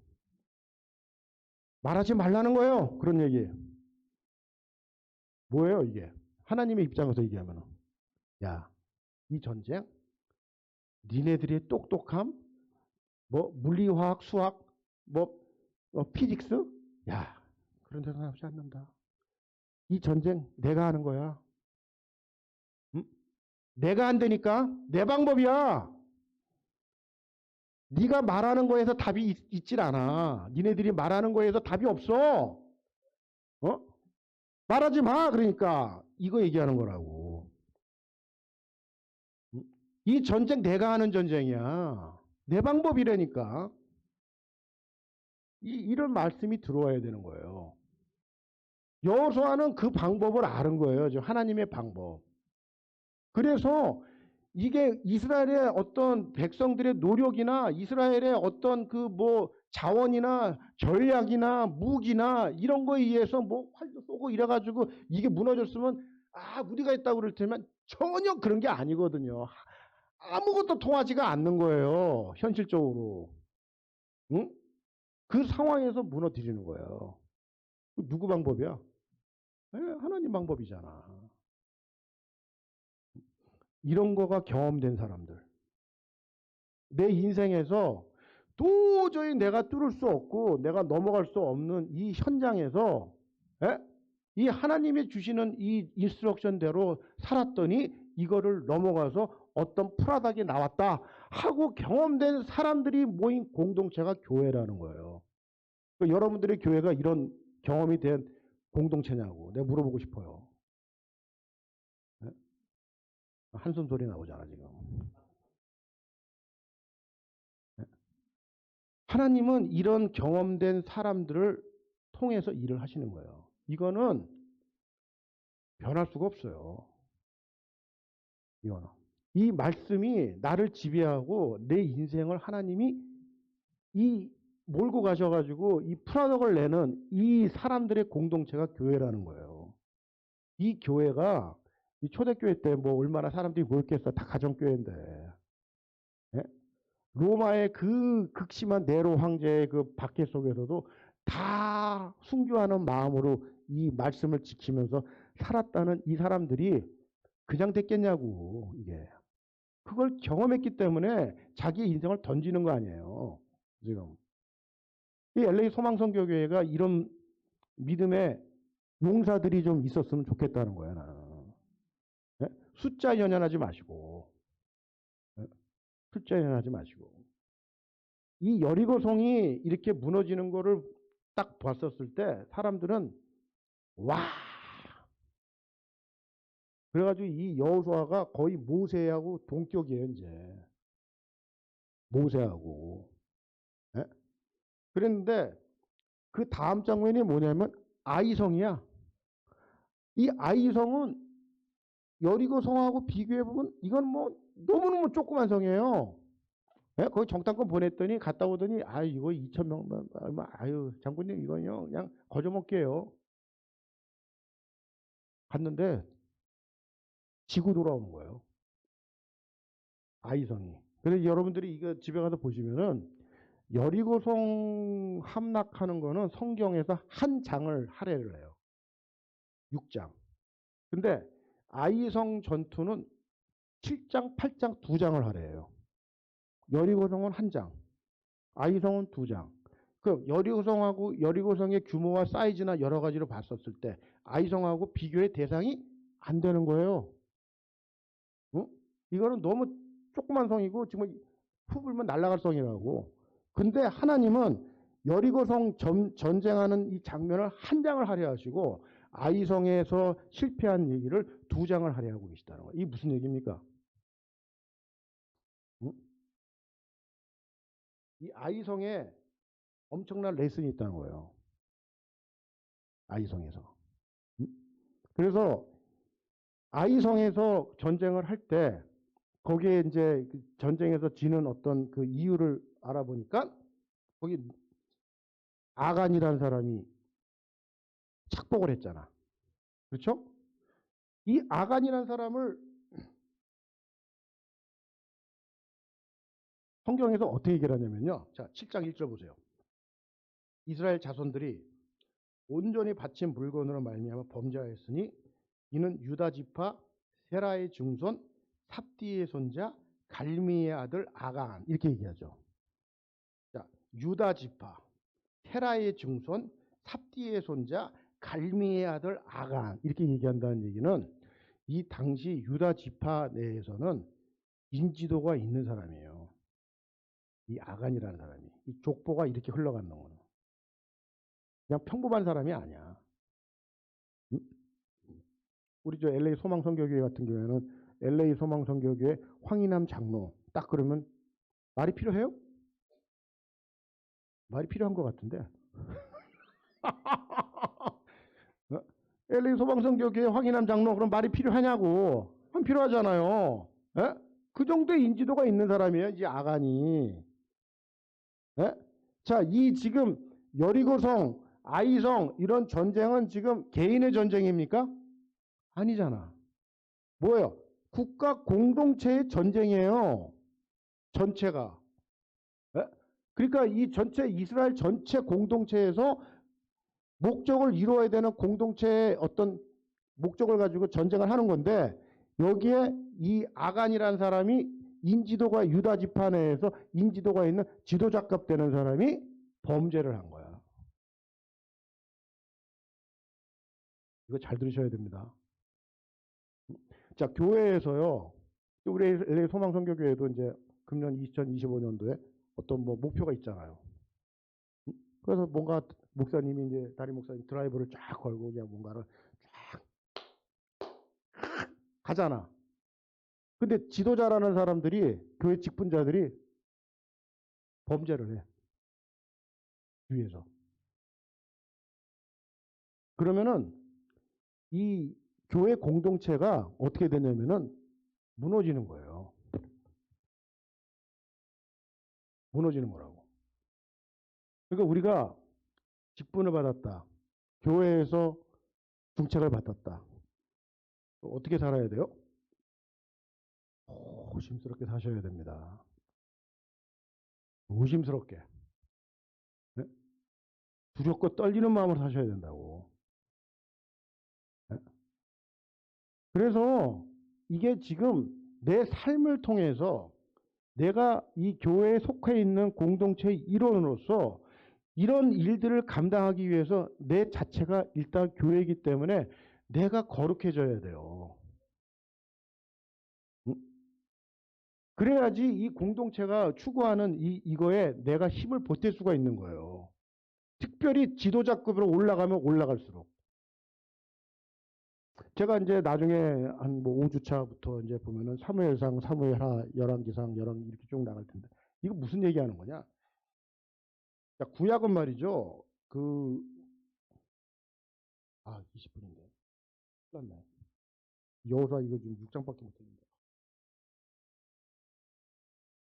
말하지 말라는 거예요. 그런 얘기. 뭐예요, 이게? 하나님의 입장에서 얘기하면, 야, 이 전쟁, 니네들의 똑똑함, 뭐, 물리화학, 수학, 뭐, 피직스? 야, 그런 데서 나오지 않는다. 이 전쟁 내가 하는 거야. 응? 내가 안 되니까 내 방법이야. 네가 말하는 거에서 답이 있질 않아. 니네들이 말하는 거에서 답이 없어. 어? 말하지 마. 그러니까 이거 얘기하는 거라고. 이 전쟁 내가 하는 전쟁이야. 내 방법이라니까. 이런 말씀이 들어와야 되는 거예요. 여호수아는 그 방법을 아는 거예요. 지금 하나님의 방법. 그래서 이게 이스라엘의 어떤 백성들의 노력이나 이스라엘의 어떤 그 뭐 자원이나 전략이나 무기나 이런 거에 의해서 뭐 활도 쏘고 이래가지고 이게 무너졌으면 우리가 했다고 그럴 테면 전혀 그런 게 아니거든요. 아무것도 통하지가 않는 거예요. 현실적으로. 응? 그 상황에서 무너뜨리는 거예요. 누구 방법이야? 하나님 방법이잖아. 이런 거가 경험된 사람들. 내 인생에서 도저히 내가 뚫을 수 없고 내가 넘어갈 수 없는 이 현장에서 에? 이 하나님이 주시는 이 인스트럭션대로 살았더니 이거를 넘어가서 어떤 프라닥이 나왔다 하고 경험된 사람들이 모인 공동체가 교회라는 거예요. 그러니까 여러분들의 교회가 이런 경험이 된 공동체냐고 내가 물어보고 싶어요. 에? 한숨 소리 나오잖아 지금. 하나님은 이런 경험된 사람들을 통해서 일을 하시는 거예요. 이거는 변할 수가 없어요. 이거는. 이 말씀이 나를 지배하고 내 인생을 하나님이 이 몰고 가셔가지고 이 프라덕을 내는 이 사람들의 공동체가 교회라는 거예요. 이 교회가 이 초대교회 때 뭐 얼마나 사람들이 모였겠어. 다 가정교회인데. 예? 로마의 그 극심한 네로 황제의 그 박해 속에서도 다 순교하는 마음으로 이 말씀을 지키면서 살았다는 이 사람들이 그냥 됐겠냐고, 이게. 그걸 경험했기 때문에 자기의 인생을 던지는 거 아니에요. 지금. 이 LA 소망선교교회가 이런 믿음의 용사들이 좀 있었으면 좋겠다는 거야, 나는. 예? 숫자 연연하지 마시고. 예? 숫자 연연하지 마시고. 이 여리고성이 이렇게 무너지는 거를 딱 봤었을 때 사람들은 와. 그래가지고 이 여호수아가 거의 모세하고 동격이에요, 이제. 모세하고. 예? 그랬는데 그 다음 장면이 뭐냐면 아이성이야. 이 아이성은 여리고 성하고 비교해 보면 이건 뭐 너무너무 조그만 성이에요. 예? 거기 정탐권 보냈더니 갔다 오더니 이거 2천 명만 아유 장군님 이건요 그냥 거저먹게요. 갔는데 지고 돌아오는 거예요. 아이성이. 그래서 여러분들이 이거 집에 가서 보시면은 여리고성 함락하는 거는 성경에서 한 장을 할애를 해요. 6장. 근데 아이성 전투는 7장, 8장 2장을 할애해요. 여리고성은 한 장, 아이성은 2장. 그 여리고성하고 여리고성의 규모와 사이즈나 여러 가지로 봤었을 때 아이성하고 비교의 대상이 안 되는 거예요. 어? 이거는 너무 조그만 성이고 지금 후 불면 날아갈 성이라고. 근데 하나님은 여리고성 전쟁하는 이 장면을 한 장을 할애하시고 아이성에서 실패한 얘기를 2장을 할애하고 계시다는 거예요. 이게 무슨 얘기입니까? 응? 이 아이성에 엄청난 레슨이 있다는 거예요. 아이성에서. 응? 그래서 아이성에서 전쟁을 할 때 거기에 이제 전쟁에서 지는 어떤 그 이유를 알아보니까 거기 아간이라는 사람이 착복을 했잖아. 그렇죠? 이 아간이라는 사람을 성경에서 어떻게 얘기를 하냐면요. 자, 7장 1절 보세요. 이스라엘 자손들이 온전히 바친 물건으로 말미암아 범죄하였으니 이는 유다 지파 세라의 증손 삽디의 손자 갈미의 아들 아간 이렇게 얘기하죠. 자, 유다 지파 세라의 증손 삽디의 손자 갈미의 아들 아간 이렇게 얘기한다는 얘기는 이 당시 유다 지파 내에서는 인지도가 있는 사람이에요. 이 아간이라는 사람이 이 족보가 이렇게 흘러가는 거는 그냥 평범한 사람이 아니야. 응? 우리 저 LA 소망선교교회 같은 경우에는 LA 소망선교교회 황인함 장로 딱 그러면 말이 필요해요? 말이 필요한 것 같은데. LA 소망선교교회 황인함 장로 그럼 말이 필요하냐고? 안 필요하잖아요. 에? 그 정도의 인지도가 있는 사람이에요, 이 아간이. 에? 자, 이 지금 여리고성, 아이성 이런 전쟁은 지금 개인의 전쟁입니까? 아니잖아. 뭐예요? 국가 공동체의 전쟁이에요. 전체가. 에? 그러니까 이 전체 이스라엘 전체 공동체에서 목적을 이루어야 되는 공동체의 어떤 목적을 가지고 전쟁을 하는 건데 여기에 이 아간이라는 사람이 인지도가 유다 지파 내에서 인지도가 있는 지도자급 되는 사람이 범죄를 한 거야. 이거 잘 들으셔야 됩니다. 자, 교회에서요. 우리 LA 소망선교교회도 이제 금년 2025년도에 어떤 뭐 목표가 있잖아요. 그래서 뭔가 목사님이 이제 담임 목사님 드라이브를 쫙 걸고 그냥 뭔가를 쫙 가잖아. 근데 지도자라는 사람들이 교회 직분자들이 범죄를 해. 위에서. 그러면은 이 교회 공동체가 어떻게 되냐면은 무너지는 거예요. 무너지는 거라고. 그러니까 우리가 직분을 받았다. 교회에서 중책을 받았다. 어떻게 살아야 돼요? 조심스럽게 사셔야 됩니다. 조심스럽게. 네? 두렵고 떨리는 마음으로 사셔야 된다고. 네? 그래서 이게 지금 내 삶을 통해서 내가 이 교회에 속해 있는 공동체의 일원으로서 이런 일들을 감당하기 위해서 내 자체가 일단 교회이기 때문에 내가 거룩해져야 돼요. 응? 그래야지 이 공동체가 추구하는 이거에 내가 힘을 보탤 수가 있는 거예요. 특별히 지도자급으로 올라가면 올라갈수록. 제가 이제 나중에 한 뭐 5주차부터 이제 보면은 사무엘상, 사무엘하, 열왕기상, 열왕 이렇게 쭉 나갈 텐데. 이거 무슨 얘기하는 거냐? 자, 구약은 말이죠. 20분인데. 큰일 났네. 여호수아 이거 지금 6장밖에 못 했는데.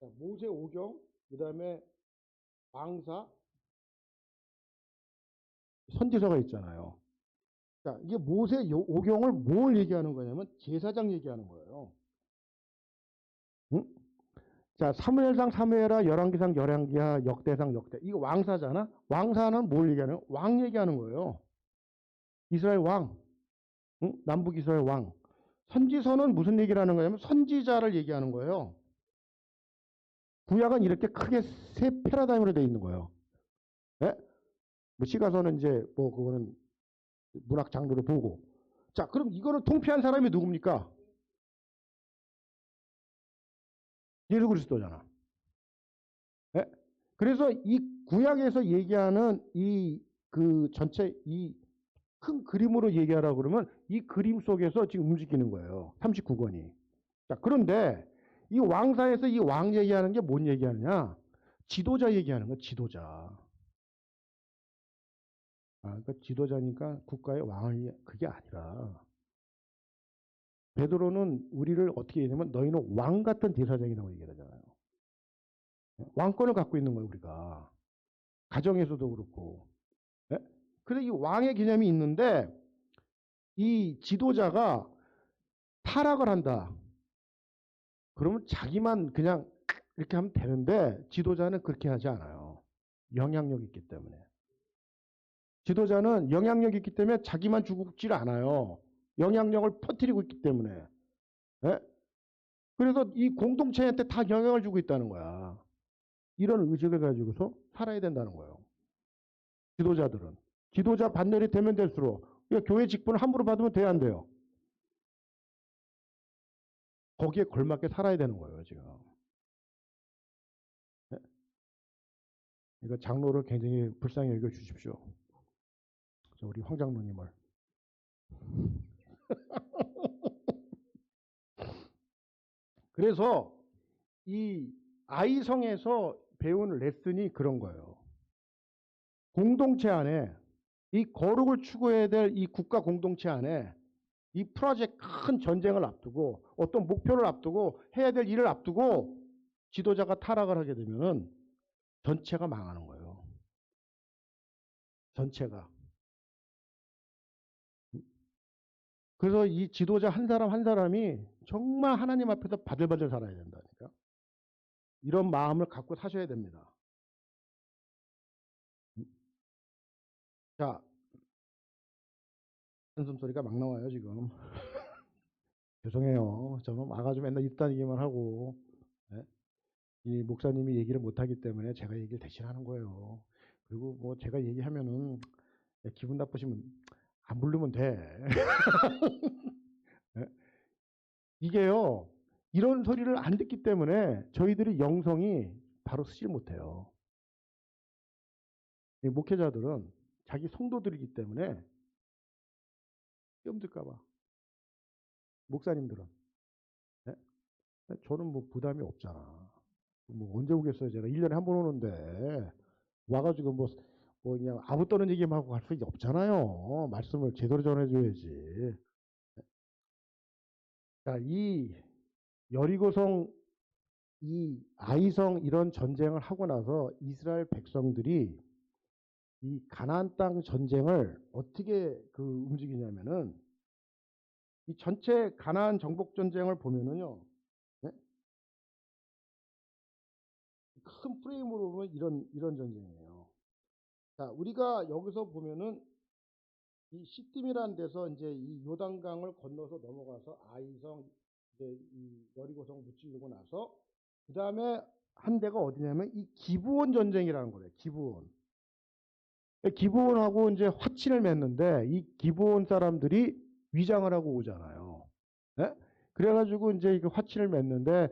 자, 모세 오경, 그다음에 왕사, 선지서가 있잖아요. 자, 이게 모세 오경을 뭘 얘기하는 거냐면 제사장 얘기하는 거예요. 응? 자, 사무엘상 사무엘하, 열왕기상 열왕기하, 역대상 역대. 이거 왕사잖아. 왕사는 뭘 얘기하는 거야? 왕 얘기하는 거예요. 이스라엘 왕. 응? 남북 이스라엘 왕. 선지서는 무슨 얘기를 하는 거냐면 선지자를 얘기하는 거예요. 구약은 이렇게 크게 세 패러다임으로 돼 있는 거예요. 예? 뭐 시가서는 이제 뭐 그거는 문학 장르로 보고. 자, 그럼 이거를 통폐한 사람이 누굽니까? 예수 그리스도잖아. 예? 그래서 이 구약에서 얘기하는 이 그 전체 이 큰 그림으로 얘기하라 그러면 이 그림 속에서 지금 움직이는 거예요. 39권이. 자, 그런데 이 왕사에서 이 왕 얘기하는 게 뭔 얘기하느냐? 지도자 얘기하는 거야, 지도자. 그러니까 지도자니까 국가의 왕이 그게 아니라 베드로는 우리를 어떻게 얘기하냐면 너희는 왕 같은 대사장이라고 얘기하잖아요. 왕권을 갖고 있는 거예요, 우리가. 가정에서도 그렇고. 예? 그래서 이 왕의 개념이 있는데 이 지도자가 타락을 한다. 그러면 자기만 그냥 이렇게 하면 되는데 지도자는 그렇게 하지 않아요. 영향력이 있기 때문에. 지도자는 영향력이 있기 때문에 자기만 죽지를 않아요. 영향력을 퍼뜨리고 있기 때문에. 예? 그래서 이 공동체한테 다 영향을 주고 있다는 거야. 이런 의식을 가지고서 살아야 된다는 거예요. 지도자들은. 지도자 반열이 되면 될수록 그러니까 교회 직분을 함부로 받으면 돼야 안 돼요. 거기에 걸맞게 살아야 되는 거예요, 지금. 예? 이거 장로를 굉장히 불쌍히 여겨 주십시오. 우리 황 장로님을. 그래서 이 아이성에서 배운 레슨이 그런 거예요. 공동체 안에 이 거룩을 추구해야 될 이 국가 공동체 안에 이 프로젝트 큰 전쟁을 앞두고 어떤 목표를 앞두고 해야 될 일을 앞두고 지도자가 타락을 하게 되면은 전체가 망하는 거예요. 전체가. 그래서 이 지도자 한 사람 한 사람이 정말 하나님 앞에서 바들바들 살아야 된다니까. 이런 마음을 갖고 사셔야 됩니다. 자, 한숨 소리가 막 나와요, 지금. 죄송해요. 저는 와가지고 맨날 입단 얘기만 하고, 네? 이 목사님이 얘기를 못하기 때문에 제가 얘기를 대신하는 거예요. 그리고 뭐 제가 얘기하면은 기분 나쁘시면 안 부르면 돼. 네? 이게요, 이런 소리를 안 듣기 때문에 저희들이 영성이 바로 쓰질 못해요. 이 목회자들은 자기 성도들이기 때문에 껴들까봐. 목사님들은. 네? 저는 뭐 부담이 없잖아. 뭐 언제 오겠어요? 제가 1년에 한 번 오는데 와가지고 뭐 그냥 아무 떠는 얘기만 하고 갈 수 없잖아요. 말씀을 제대로 전해줘야지. 자, 이 여리고성, 이 아이성 이런 전쟁을 하고 나서 이스라엘 백성들이 이 가나안 땅 전쟁을 어떻게 그 움직이냐면은 이 전체 가나안 정복 전쟁을 보면은요. 네? 큰 프레임으로 보면 이런 전쟁이에요. 자, 우리가 여기서 보면은 이 시딤이라는 데서 이제 이 요단강을 건너서 넘어가서 아이성 이제 이 여리고성 무찌르고 나서 그 다음에 한 데가 어디냐면 이 기브온 전쟁이라는 거래요. 기브온. 기브온하고 이제 화친을 맺는데 이 기브온 사람들이 위장을 하고 오잖아요. 예? 그래가지고 이제 그 화친을 맺는데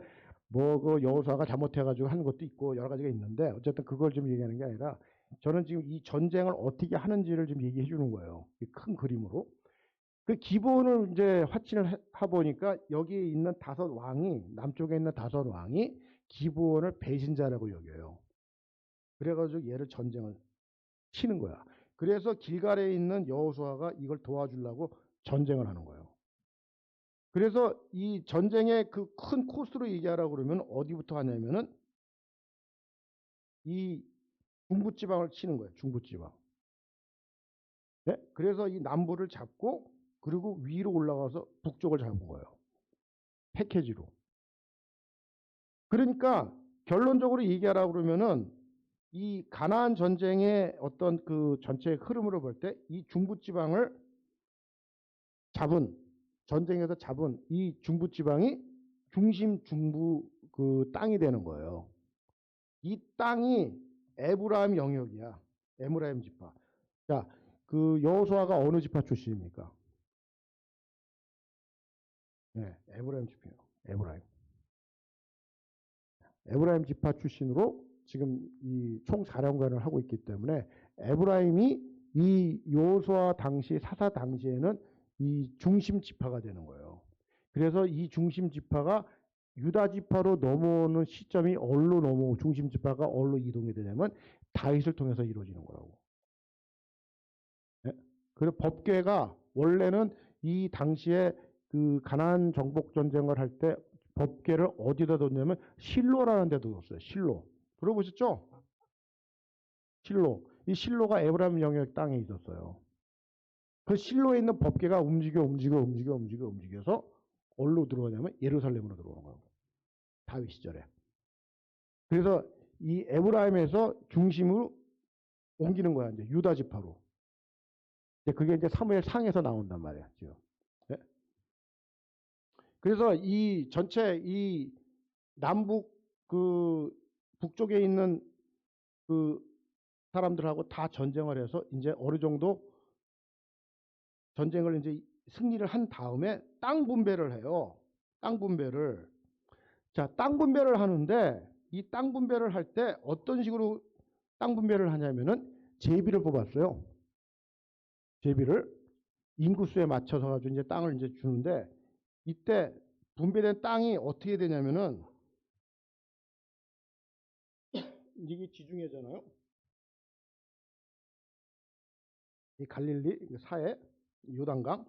뭐 그 여호수아가 잘못해가지고 한 것도 있고 여러 가지가 있는데 어쨌든 그걸 좀 얘기하는 게 아니라 저는 지금 이 전쟁을 어떻게 하는지를 좀 얘기해 주는 거예요. 이 큰 그림으로. 그 기본을 이제 화친을 해 보니까 여기에 있는 5왕이 남쪽에 있는 5왕이 기브온을 배신자라고 여겨요. 그래가지고 얘를 전쟁을 치는 거야. 그래서 길갈에 있는 여호수아가 이걸 도와주려고 전쟁을 하는 거예요. 그래서 이 전쟁의 그 큰 코스로 얘기하라고 그러면 어디부터 하냐면은 이 중부지방을 치는 거예요. 중부지방. 네? 그래서 이 남부를 잡고 그리고 위로 올라가서 북쪽을 잡은 거예요. 패키지로. 그러니까 결론적으로 얘기하라고 그러면은 이 가나안 전쟁의 어떤 그 전체 흐름으로 볼 때 이 중부지방을 잡은 전쟁에서 잡은 이 중부지방이 중심 중부 그 땅이 되는 거예요. 이 땅이 에브라임 영역이야. 에브라임 지파. 자, 그 여호수아가 어느 지파 출신입니까? 네, 에브라임 지파예요. 에브라임. 에브라임 지파 출신으로 지금 이 총사령관을 하고 있기 때문에 에브라임이 이 여호수아 당시 사사 당시에는 이 중심 지파가 되는 거예요. 그래서 이 중심 지파가 유다 지파로 넘어오는 시점이 어디로 넘어오고 중심 지파가 어디로 이동이 되냐면 다윗을 통해서 이루어지는 거라고. 네? 그래서 법궤가 원래는 이 당시에 그 가나안 정복 전쟁을 할 때 법궤를 어디다 뒀냐면 실로라는 데도 뒀어요. 실로. 들어보셨죠? 실로. 이 실로가 에브라임 영역 땅에 있었어요. 그 실로에 있는 법궤가 움직여서 어디로 들어오냐면 예루살렘으로 들어오는 거예요. 다윗 시절에. 그래서 이 에브라임에서 중심으로 옮기는 거야. 이제 유다 지파로. 그게 이제 사무엘 상에서 나온단 말이야. 지금. 네? 그래서 이 전체 이 남북 그 북쪽에 있는 그 사람들하고 다 전쟁을 해서 이제 어느 정도 전쟁을 이제 승리를 한 다음에 땅 분배를 해요. 땅 분배를. 자, 땅 분배를 하는데 이 땅 분배를 할 때 어떤 식으로 땅 분배를 하냐면은 제비를 뽑았어요. 제비를 인구수에 맞춰서 가지고 이제 땅을 이제 주는데 이때 분배된 땅이 어떻게 되냐면은 이게 지중해잖아요. 이 갈릴리 사해 요단강.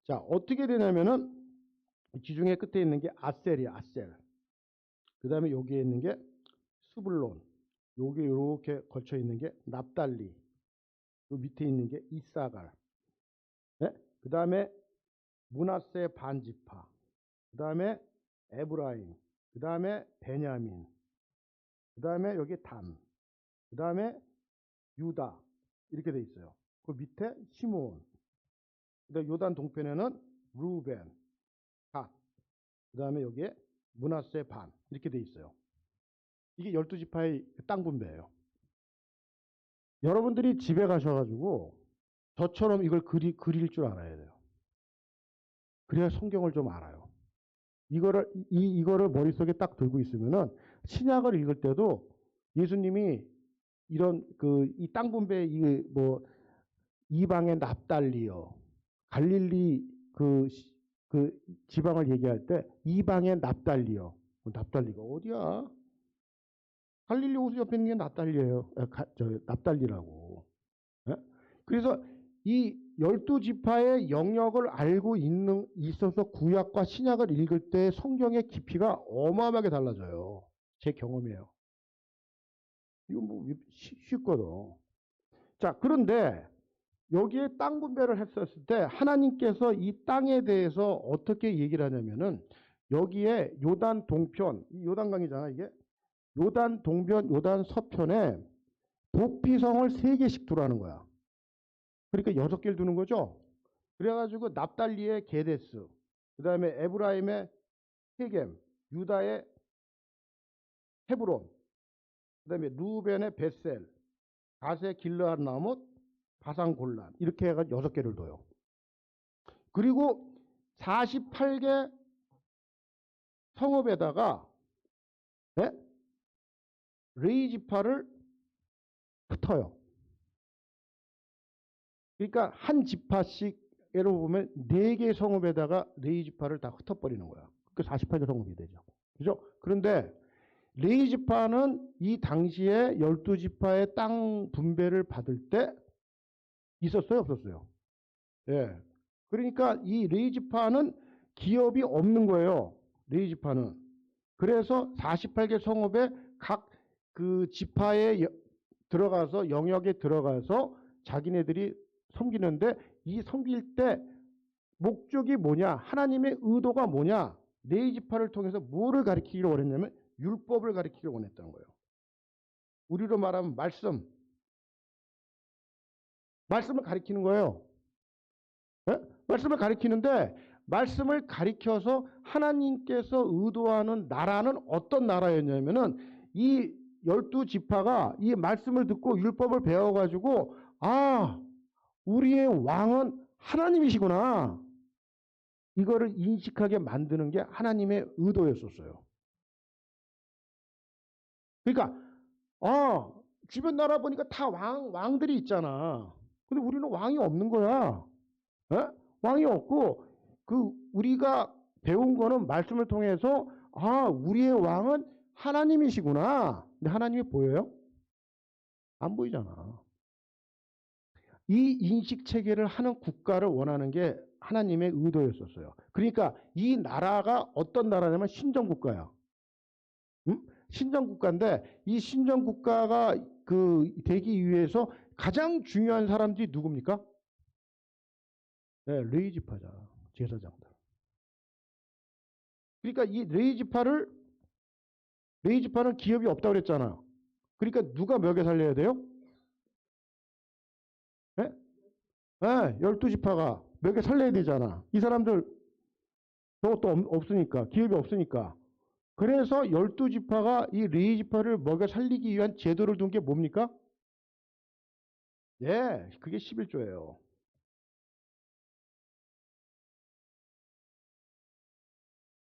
자, 어떻게 되냐면은 지중해 끝에 있는 게 아셀이야, 아셀. 그 다음에 여기에 있는 게 스불론. 여기 이렇게 걸쳐 있는 게 납달리. 그 밑에 있는 게 이사갈. 네? 그 다음에 므낫세 반지파. 그 다음에 에브라임. 그 다음에 베냐민. 그 다음에 여기 단. 그 다음에 유다. 이렇게 돼 있어요. 그 밑에 시므온. 그다음에 요단 동편에는 루벤, 갓. 그 다음에 여기에 므낫세 반. 이렇게 돼 있어요. 이게 12지파의 땅 분배예요. 여러분들이 집에 가셔가지고 저처럼 이걸 그릴 줄 알아야 돼요. 그래야 성경을 좀 알아요. 이거를 머릿속에 딱 들고 있으면은 신약을 읽을 때도 예수님이 이런 그 이 땅 분배 이방의 납달리요. 갈릴리 그 지방을 얘기할 때 이방의 납달리요. 납달리가 어디야? 갈릴리 호수 옆에 있는 게 납달리예요. 납달리라고. 예? 그래서 이 12지파의 영역을 알고 있어서 구약과 신약을 읽을 때 성경의 깊이가 어마어마하게 달라져요. 제 경험이에요. 이건 뭐 쉽거든. 자, 그런데 여기에 땅 분배를 했었을 때 하나님께서 이 땅에 대해서 어떻게 얘기를 하냐면은 여기에 요단 동편, 요단강이잖아, 이게. 요단 동편, 요단 서편에 도피성을 3개씩 두라는 거야. 그러니까 6개를 두는 거죠. 그래가지고 납달리의 게데스, 그 다음에 에브라임의 세겜, 유다의 헤브론, 그 다음에 루벤의 벳셀, 갓의 길르앗 나못, 바산 골란. 이렇게 해가지고 6개를 둬요. 그리고 48개 성읍에다가 네? 레이지파를 흩어요. 그러니까 한 지파씩 예를 보면 4개 성읍에다가 레이지파를 다 흩어버리는 거야. 그 48개 성읍이 되죠. 그죠? 그런데 레이지파는 이 당시에 12지파의 땅 분배를 받을 때 있었어요, 없었어요? 예. 그러니까 이 레이지파는 기업이 없는 거예요. 레이지파는. 그래서 48개 성읍에 각 그 지파에 들어가서 영역에 들어가서 자기네들이 섬기는데 이 섬길 때 목적이 뭐냐? 하나님의 의도가 뭐냐? 레이지파를 통해서 뭐를 가리키기를 원했냐면 율법을 가리키길 원했던 거예요. 우리로 말하면 말씀을 가리키는 거예요. 예? 말씀을 가리키는데 말씀을 가리켜서 하나님께서 의도하는 나라는 어떤 나라였냐면은 이 12지파가 이 말씀을 듣고 율법을 배워가지고 우리의 왕은 하나님이시구나. 이거를 인식하게 만드는 게 하나님의 의도였었어요. 그러니까 주변 나라 보니까 다 왕들이 있잖아. 근데 우리는 왕이 없는 거야. 에? 왕이 없고 우리가 배운 거는 말씀을 통해서 우리의 왕은 하나님이시구나. 근데 하나님이 보여요? 안 보이잖아. 이 인식 체계를 하는 국가를 원하는 게 하나님의 의도였었어요. 그러니까 이 나라가 어떤 나라냐면 신정국가야. 응? 신정국가인데 이 신정국가가 되기 위해서 가장 중요한 사람들이 누굽니까? 네, 레위지파자, 제사장들. 그러니까 이 레위지파는 기업이 없다고 그랬잖아요. 그러니까 누가 먹여 살려야 돼요? 네? 네, 12지파가 먹여 살려야 되잖아. 이 사람들 저것도 없으니까, 기업이 없으니까. 그래서 12지파가 이 레위지파를 먹여 살리기 위한 제도를 둔 게 뭡니까? 예, 그게 11조예요.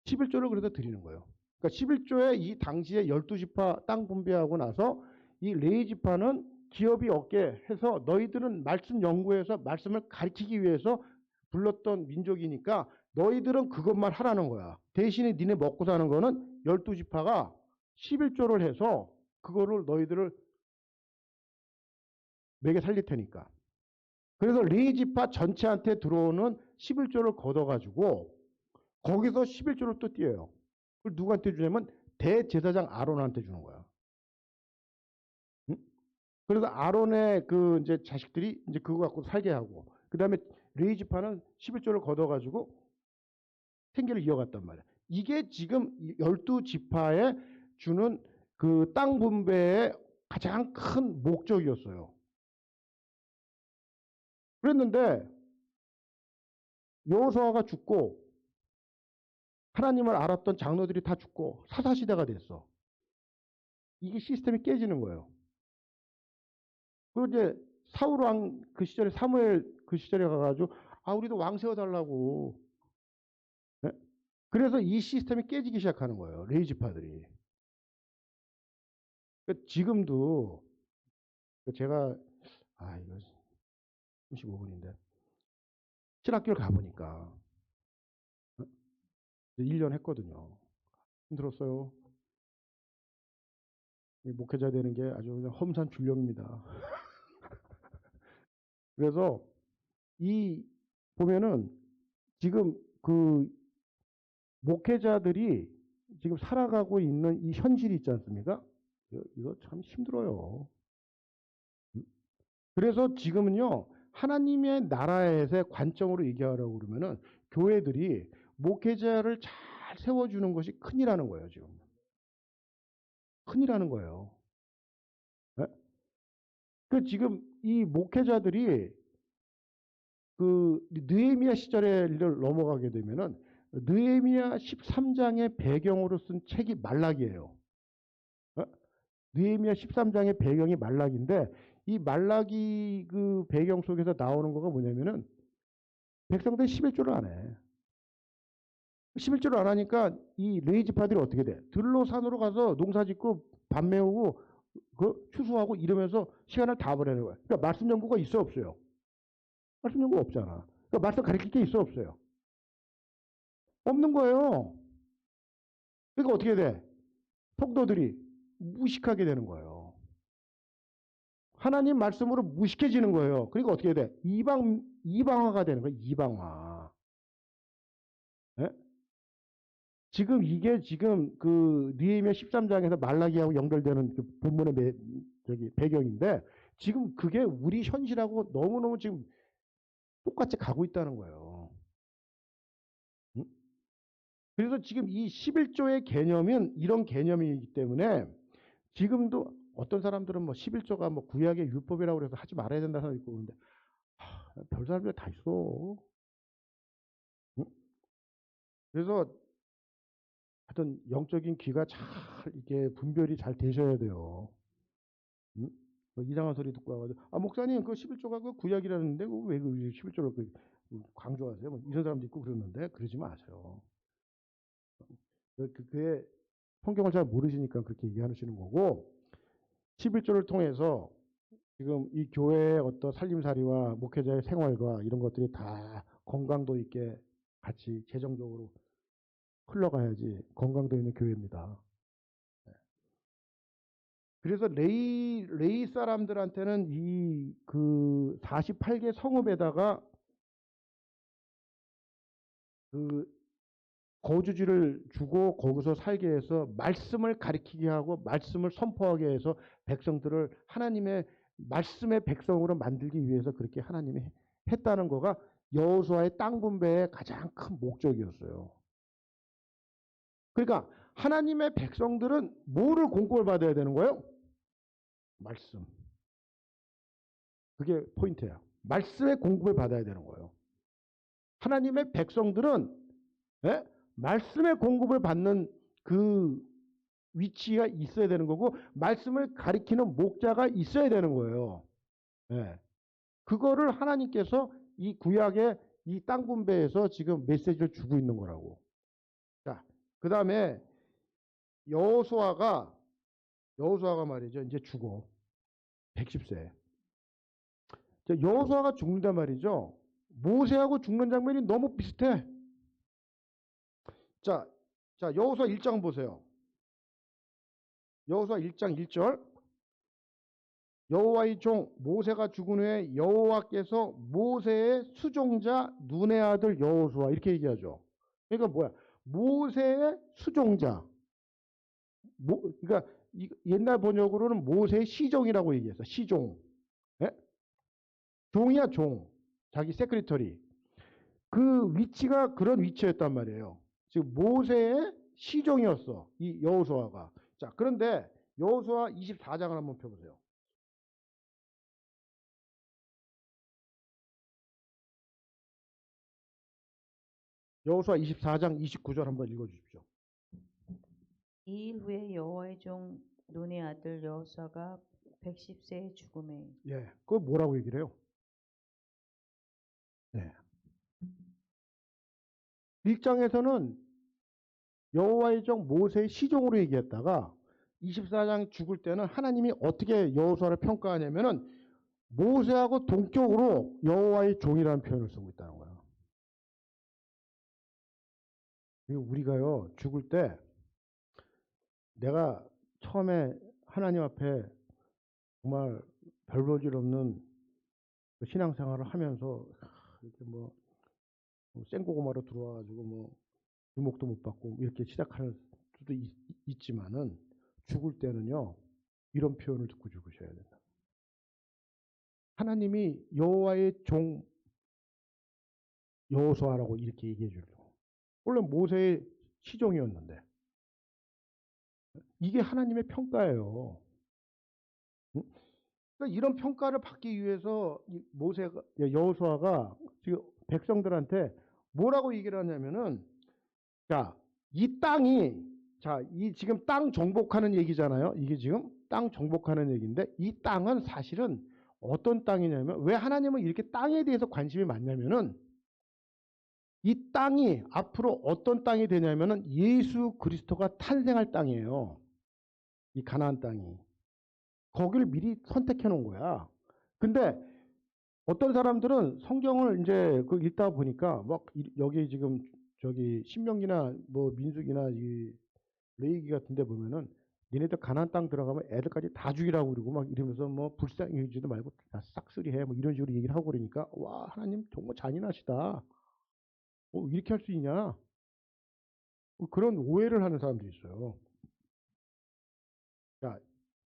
11조를 그래서 드리는 거예요. 그러니까 11조에 이 당시에 12지파 땅 분배하고 나서 이 레위지파는 기업이 없게 해서 너희들은 말씀 연구해서 말씀을 가르치기 위해서 불렀던 민족이니까 너희들은 그것만 하라는 거야. 대신에 니네 먹고 사는 거는 12지파가 11조를 해서 그거를 너희들을 먹여 살릴 테니까. 그래서 레위지파 전체한테 들어오는 11조를 걷어가지고 거기서 11조를 또 띄어요. 그걸 누구한테 주냐면 대제사장 아론한테 주는 거야. 응? 그래서 아론의 이제 자식들이 이제 그거 갖고 살게 하고, 그 다음에 레위지파는 11조를 걷어가지고 생계를 이어갔단 말이야. 이게 지금 12지파에 주는 그 땅 분배의 가장 큰 목적이었어요. 그랬는데 여호수아가 죽고 하나님을 알았던 장로들이 다 죽고 사사시대가 됐어. 이게 시스템이 깨지는 거예요. 그리고 이제 사울 왕 그 시절에 사무엘 그 시절에 가가지고 우리도 왕 세워달라고. 네? 그래서 이 시스템이 깨지기 시작하는 거예요. 레위지파들이. 그러니까 지금도 제가 이거 35분인데 신학교를 가보니까 1년 했거든요. 힘들었어요. 목회자 되는 게 아주 그냥 험산 줄령입니다. 그래서 이 보면은 지금 그 목회자들이 지금 살아가고 있는 이 현실이 있지 않습니까? 이거 참 힘들어요. 그래서 지금은요, 하나님의 나라에서의 관점으로 얘기하려고 그러면은 교회들이 목회자를 잘 세워주는 것이 큰일하는 거예요, 지금. 큰일하는 거예요. 네? 지금 이 목회자들이 느헤미야 시절에 넘어가게 되면은 느헤미야 13장의 배경으로 쓴 책이 말라기예요. 느헤미야 13장의 배경이 말라기인데 이 말라기 그 배경 속에서 나오는 거가 뭐냐면은 백성들이 11조를 안 해. 11조를 안 하니까 이 레위지파들이 어떻게 돼? 들로 산으로 가서 농사 짓고 밥 메우고 추수하고 이러면서 시간을 다 보내는 거야. 그러니까 말씀 연구가 있어 없어요? 말씀 연구 없잖아. 그러니까 말씀 가르칠 게 있어 없어요? 없는 거예요. 그러니까 어떻게 돼? 성도들이 무식하게 되는 거예요. 하나님 말씀으로 무식해지는 거예요. 그러니까 어떻게 돼? 이방화가 되는 거예요. 이방화. 네? 지금 이게 지금 느헤미야 13장에서 말라기하고 연결되는 그 본문의 배경인데 지금 그게 우리 현실하고 너무너무 지금 똑같이 가고 있다는 거예요. 응? 그래서 지금 이 11조의 개념은 이런 개념이기 때문에 지금도 어떤 사람들은 뭐 11조가 뭐 구약의 율법이라고 해서 하지 말아야 된다는 사람도 있고 그런데 별 사람들 다 있어. 응? 그래서 하여튼 영적인 귀가 잘 이게 분별이 잘 되셔야 돼요. 응? 뭐 이상한 소리 듣고 와가지고 목사님 그 11조가 그 구약이라는데 왜 그 11조를 강조하세요? 뭐 이런 사람도 있고 그러는데 그러지 마세요. 그게 성경을 잘 모르시니까 그렇게 얘기하시는 거고 11조를 통해서 지금 이 교회의 어떤 살림살이와 목회자의 생활과 이런 것들이 다 건강도 있게 같이 재정적으로 흘러가야지 건강도 있는 교회입니다. 그래서 레이 사람들한테는 이 그 48개 성읍에다가 그 거주지를 주고 거기서 살게 해서 말씀을 가리키게 하고 말씀을 선포하게 해서 백성들을 하나님의 말씀의 백성으로 만들기 위해서 그렇게 하나님이 했다는 거가 여호수아의 땅 분배의 가장 큰 목적이었어요. 그러니까 하나님의 백성들은 뭐를 공급을 받아야 되는 거예요? 말씀. 그게 포인트예요. 말씀의 공급을 받아야 되는 거예요. 하나님의 백성들은 예? 말씀의 공급을 받는 그 위치가 있어야 되는 거고 말씀을 가리키는 목자가 있어야 되는 거예요. 예. 그거를 하나님께서 이 구약의 이 땅 분배에서 지금 메시지를 주고 있는 거라고. 자, 그 다음에 여호수아가 말이죠. 이제 죽어. 110세. 여호수아가 죽는단 말이죠. 모세하고 죽는 장면이 너무 비슷해. 자, 여호수아 1장 보세요. 여호수아 1장 1절. 여호와의 종 모세가 죽은 후에 여호와께서 모세의 수종자 눈의 아들 여호수아 이렇게 얘기하죠. 그러니까 뭐야? 모세의 수종자. 그러니까 옛날 번역으로는 모세의 시종이라고 얘기했어. 시종. 예? 종이야 종. 자기 세크리터리. 그 위치가 그런 위치였단 말이에요. 지금 모세의 시종이었어. 이 여호수아가. 자, 그런데 여호수아 24장을 한번 펴보세요. 여호수아 24장 29절 한번 읽어주십시오. 이 일 후에 여호와의 종 눈의 아들 여호수아가 110세에 죽음에 예, 그거 뭐라고 얘기를 해요? 네. 1장에서는 여호와의 종 모세의 시종으로 얘기했다가 24장 죽을 때는 하나님이 어떻게 여호수아를 평가하냐면은 모세하고 동격으로 여호와의 종이라는 표현을 쓰고 있다는 거예요. 우리가요 죽을 때 내가 처음에 하나님 앞에 정말 별 볼 일 없는 신앙생활을 하면서 이렇게 뭐 생고구마로 들어와가지고 뭐 주목도 못 받고 이렇게 시작하는 수도 있지만은 죽을 때는요 이런 표현을 듣고 죽으셔야 된다. 하나님이 여호와의 종 여호수아라고 이렇게 얘기해 주려고. 원래 모세의 시종이었는데 이게 하나님의 평가예요. 응? 그러니까 이런 평가를 받기 위해서 모세가 여호수아가 지금 백성들한테 뭐라고 얘기를 하냐면은 자, 이 땅이 이 지금 땅 정복하는 얘기잖아요. 이게 지금 땅 정복하는 얘기인데 이 땅은 사실은 어떤 땅이냐면 왜 하나님은 이렇게 땅에 대해서 관심이 많냐면은 이 땅이 앞으로 어떤 땅이 되냐면은 예수 그리스도가 탄생할 땅이에요. 이 가나안 땅이. 거기를 미리 선택해 놓은 거야. 근데 어떤 사람들은 성경을 이제 그 읽다 보니까 막 여기 지금 저기 신명기나 뭐 민수기나 이 레위기 같은 데 보면은 니네들 가나안 땅 들어가면 애들까지 다 죽이라고 그러고 막 이러면서 뭐 불쌍해지도 말고 다 싹쓸이해 뭐 이런 식으로 얘기를 하고 그러니까 와 하나님 정말 잔인하시다. 이렇게 할 수 있냐? 그런 오해를 하는 사람들이 있어요. 자,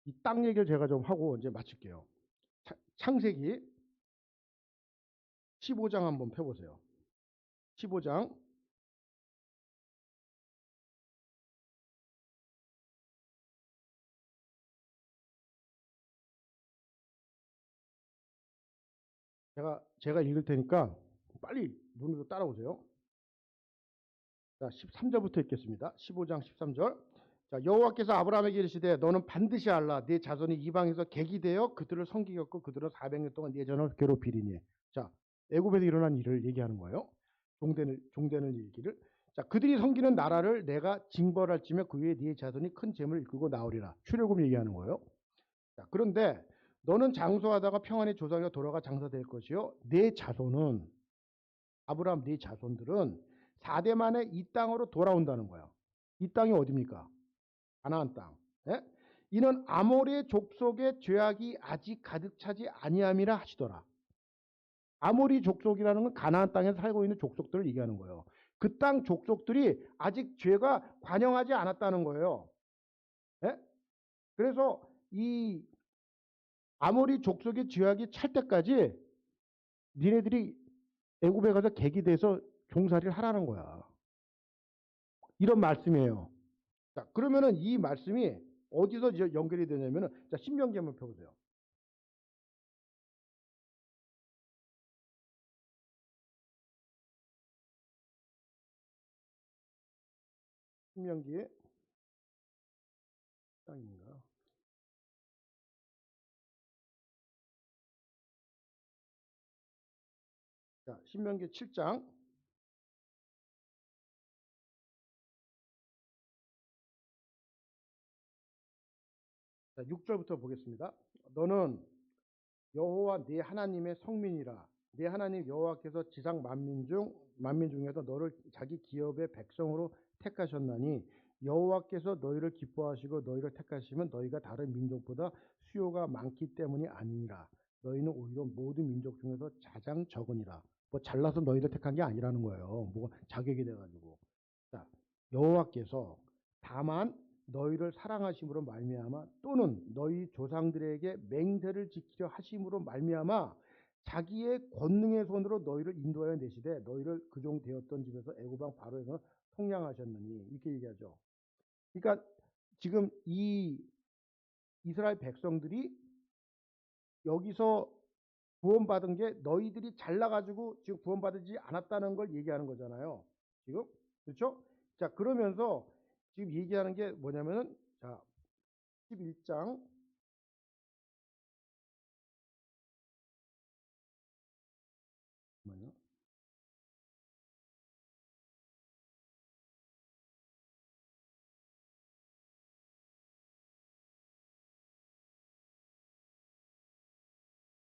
이 땅 얘기를 제가 좀 하고 이제 마칠게요. 창세기 15장 한번 펴보세요. 15장 제가 읽을 테니까 빨리 눈으로 따라오세요. 자, 13절부터 읽겠습니다. 15장 13절. 자, 여호와께서 아브라함에게 이르시되 너는 반드시 알라 네 자손이 이방에서 객이 되어 그들을 섬기겠고 그들은 400년 동안 네 자손을 괴롭히리니. 자, 애굽에서 일어난 일을 얘기하는 거예요. 종되는 일기를. 자, 그들이 섬기는 나라를 내가 징벌할지며 그 위에 네 자손이 큰 재물을 이끌고 나오리라. 출애굽 얘기하는 거예요. 자, 그런데 너는 장수하다가 평안히 조상에 돌아가 장사될 것이요 네 자손은 아브라함 네 자손들은 4대 만에 이 땅으로 돌아온다는 거야. 이 땅이 어디입니까? 가나안 땅. 예? 이는 아모리의 족속의 죄악이 아직 가득 차지 아니함이라 하시더라. 아모리 족속이라는 건 가나안 땅에 살고 있는 족속들을 얘기하는 거예요. 그 땅 족속들이 아직 죄가 관영하지 않았다는 거예요. 예? 그래서 이 아모리 족속의 죄악이 찰 때까지 니네들이 애굽에 가서 객이 돼서 종살이를 하라는 거야. 이런 말씀이에요. 자, 그러면은 이 말씀이 어디서 연결이 되냐면은, 자, 신명기 한번 펴보세요. 신명기 땅인가? 자, 신명기 7장. 자, 6절부터 보겠습니다. 너는 여호와 네 하나님의 성민이라. 네 하나님 여호와께서 지상 만민 중에서 너를 자기 기업의 백성으로 택하셨나니 여호와께서 너희를 기뻐하시고 너희를 택하시면 너희가 다른 민족보다 수요가 많기 때문이 아니니라. 너희는 오히려 모든 민족 중에서 가장 적으니라. 뭐 잘나서 너희를 택한 게 아니라는 거예요. 뭐 자격이 돼가지고. 자, 여호와께서 다만 너희를 사랑하심으로 말미암아 또는 너희 조상들에게 맹세를 지키려 하심으로 말미암아 자기의 권능의 손으로 너희를 인도하여 내시되 너희를 그종 되었던 집에서 애굽 왕 바로에서 속량하셨느니 이렇게 얘기하죠. 그러니까 지금 이 이스라엘 백성들이 여기서 구원받은 게 너희들이 잘나가지고 지금 구원받지 않았다는 걸 얘기하는 거잖아요. 지금 그렇죠? 자, 그러면서 지금 얘기하는 게 뭐냐면은, 자, 11장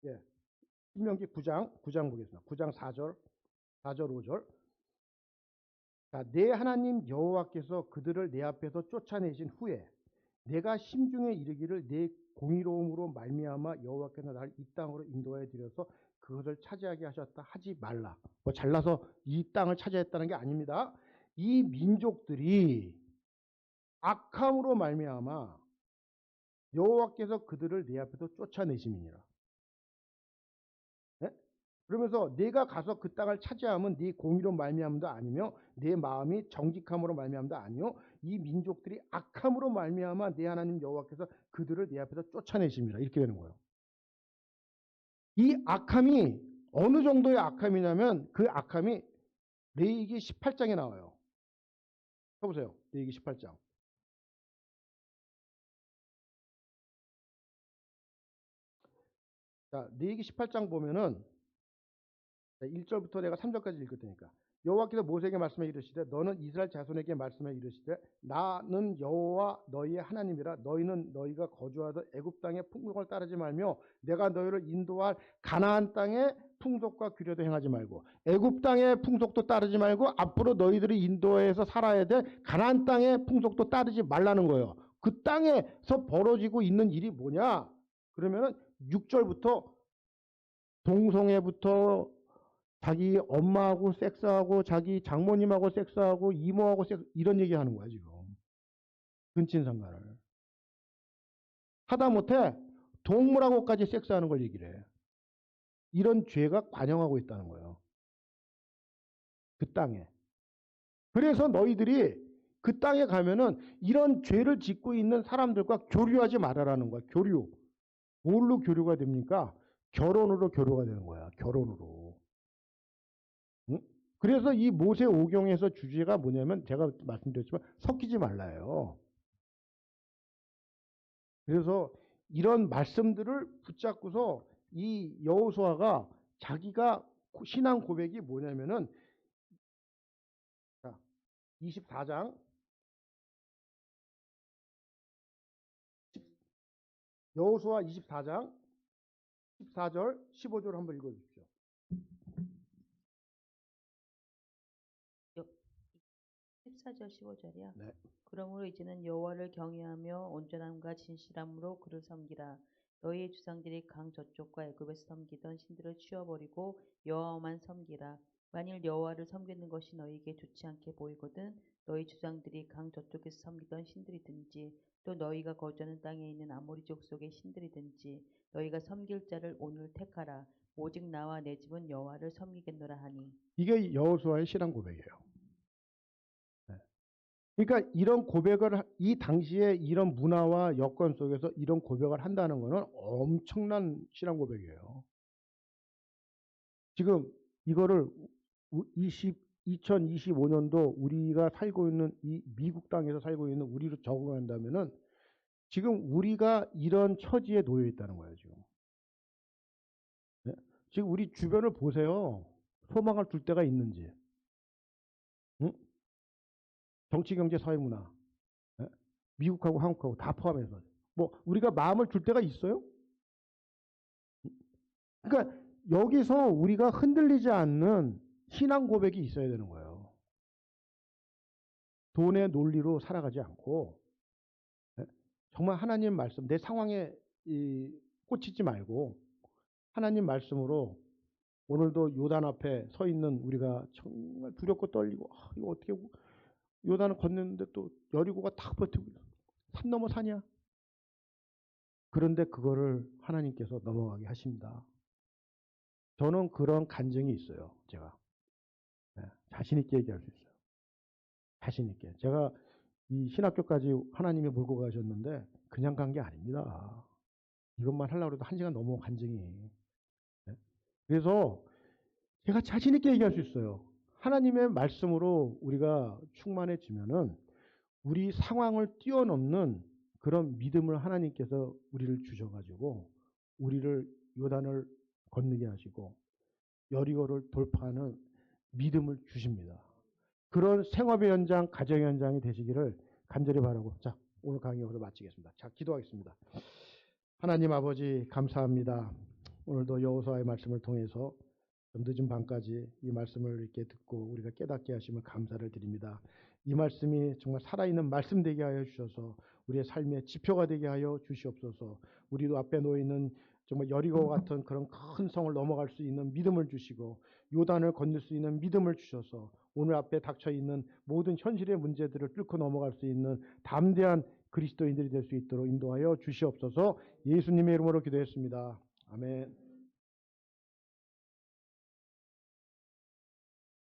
예, 신명기 9장 보겠습니다. 9장 4절 5절. 자, 내 하나님 여호와께서 그들을 내 앞에서 쫓아내신 후에 내가 심중에 이르기를 내 공의로움으로 말미암아 여호와께서 나를 이 땅으로 인도하여 드려서 그것을 차지하게 하셨다 하지 말라. 뭐 잘나서 이 땅을 차지했다는 게 아닙니다. 이 민족들이 악함으로 말미암아 여호와께서 그들을 내 앞에서 쫓아내심이니라. 네? 그러면서 내가 가서 그 땅을 차지하면 네 공의로 말미암도 아니며 내 마음이 정직함으로 말미암도 아니요 이 민족들이 악함으로 말미암아 내 하나님 여호와께서 그들을 내 앞에서 쫓아내심이라. 이렇게 되는 거예요. 이 악함이 어느 정도의 악함이냐면 그 악함이 레위기 18장에 나와요. 해보세요. 레위기 18장. 자, 레위기 18장 보면은 1절부터 내가 3절까지 읽을 테니까. 여호와께서 모세에게 말씀해 이르시되 너는 이스라엘 자손에게 말씀해 이르시되 나는 여호와 너희의 하나님이라. 너희는 너희가 거주하던 애굽 땅의 풍속을 따르지 말며 내가 너희를 인도할 가나안 땅의 풍속과 규례도 행하지 말고 애굽 땅의 풍속도 따르지 말고 앞으로 너희들이 인도해서 살아야 될 가나안 땅의 풍속도 따르지 말라는 거예요. 그 땅에서 벌어지고 있는 일이 뭐냐? 그러면은 6절부터 동성애부터 자기 엄마하고 섹스하고 자기 장모님하고 섹스하고 이모하고 섹스 이런 얘기 하는 거야 지금. 근친상간을 하다못해 동물하고까지 섹스하는 걸 얘기를 해. 이런 죄가 관영하고 있다는 거예요. 그 땅에. 그래서 너희들이 그 땅에 가면은 이런 죄를 짓고 있는 사람들과 교류하지 말아라는 거야. 교류. 뭘로 교류가 됩니까? 결혼으로 교류가 되는 거야. 결혼으로. 응? 그래서 이 모세 오경에서 주제가 뭐냐면 제가 말씀드렸지만 섞이지 말라요. 그래서 이런 말씀들을 붙잡고서 이 여호수아가 자기가 신앙 고백이 뭐냐면은 24장 여호수아 24장 14절 15절 한번 읽어 주십시오. 14절 15절이요. 네. 그러므로 이제는 여호와를 경외하며 온전함과 진실함으로 그를 섬기라. 너희의 주상들이 강 저쪽과 애굽에서 섬기던 신들을 치워버리고 여호와만 섬기라. 만일 여호와를 섬기는 것이 너희에게 좋지 않게 보이거든 너희 주상들이 강 저쪽에서 섬기던 신들이든지 또 너희가 거주하는 땅에 있는 아모리족 속의 신들이든지 너희가 섬길 자를 오늘 택하라. 오직 나와 내 집은 여호와를 섬기겠노라 하니. 이게 여호수아의 신앙 고백이에요. 네. 그러니까 이런 고백을 이 당시에 이런 문화와 여건 속에서 이런 고백을 한다는 것은 엄청난 신앙 고백이에요. 지금 이거를 2025년도 우리가 살고 있는 이 미국 땅에서 살고 있는 우리로 적응한다면은 지금 우리가 이런 처지에 놓여 있다는 거예요, 지금. 네? 지금 우리 주변을 보세요. 소망을 둘 데가 있는지. 응? 정치, 경제, 사회, 문화. 네? 미국하고 한국하고 다 포함해서. 뭐 우리가 마음을 둘 데가 있어요? 그러니까 여기서 우리가 흔들리지 않는 신앙 고백이 있어야 되는 거예요. 돈의 논리로 살아가지 않고 정말 하나님 말씀, 내 상황에 꽂히지 말고 하나님 말씀으로 오늘도 요단 앞에 서 있는 우리가 정말 두렵고 떨리고 이거 어떻게 요단을 건넜는데 또 여리고가 탁 버티고 산 넘어 산이야. 그런데 그거를 하나님께서 넘어가게 하십니다. 저는 그런 간증이 있어요. 제가 자신 있게 얘기할 수 있어요. 자신 있게. 제가 이 신학교까지 하나님이 몰고 가셨는데 그냥 간 게 아닙니다. 이것만 하려고 해도 1시간 넘어 간증이. 그래서 제가 자신 있게 얘기할 수 있어요. 하나님의 말씀으로 우리가 충만해지면은 우리 상황을 뛰어넘는 그런 믿음을 하나님께서 우리를 주셔가지고 우리를 요단을 건너게 하시고 여리고를 돌파하는 믿음을 주십니다. 그런 생업의 현장, 가정의 현장이 되시기를 간절히 바라고 자 오늘 강의 여기서 마치겠습니다. 자 기도하겠습니다. 하나님 아버지 감사합니다. 오늘도 여호수아의 말씀을 통해서 늦은 밤까지 이 말씀을 이렇게 듣고 우리가 깨닫게 하심을 감사를 드립니다. 이 말씀이 정말 살아있는 말씀 되게 하여 주셔서 우리의 삶의 지표가 되게 하여 주시옵소서. 우리도 앞에 놓여있는 정말 여리고 같은 그런 큰 성을 넘어갈 수 있는 믿음을 주시고 요단을 건널 수 있는 믿음을 주셔서 오늘 앞에 닥쳐있는 모든 현실의 문제들을 뚫고 넘어갈 수 있는 담대한 그리스도인들이 될 수 있도록 인도하여 주시옵소서. 예수님의 이름으로 기도했습니다. 아멘.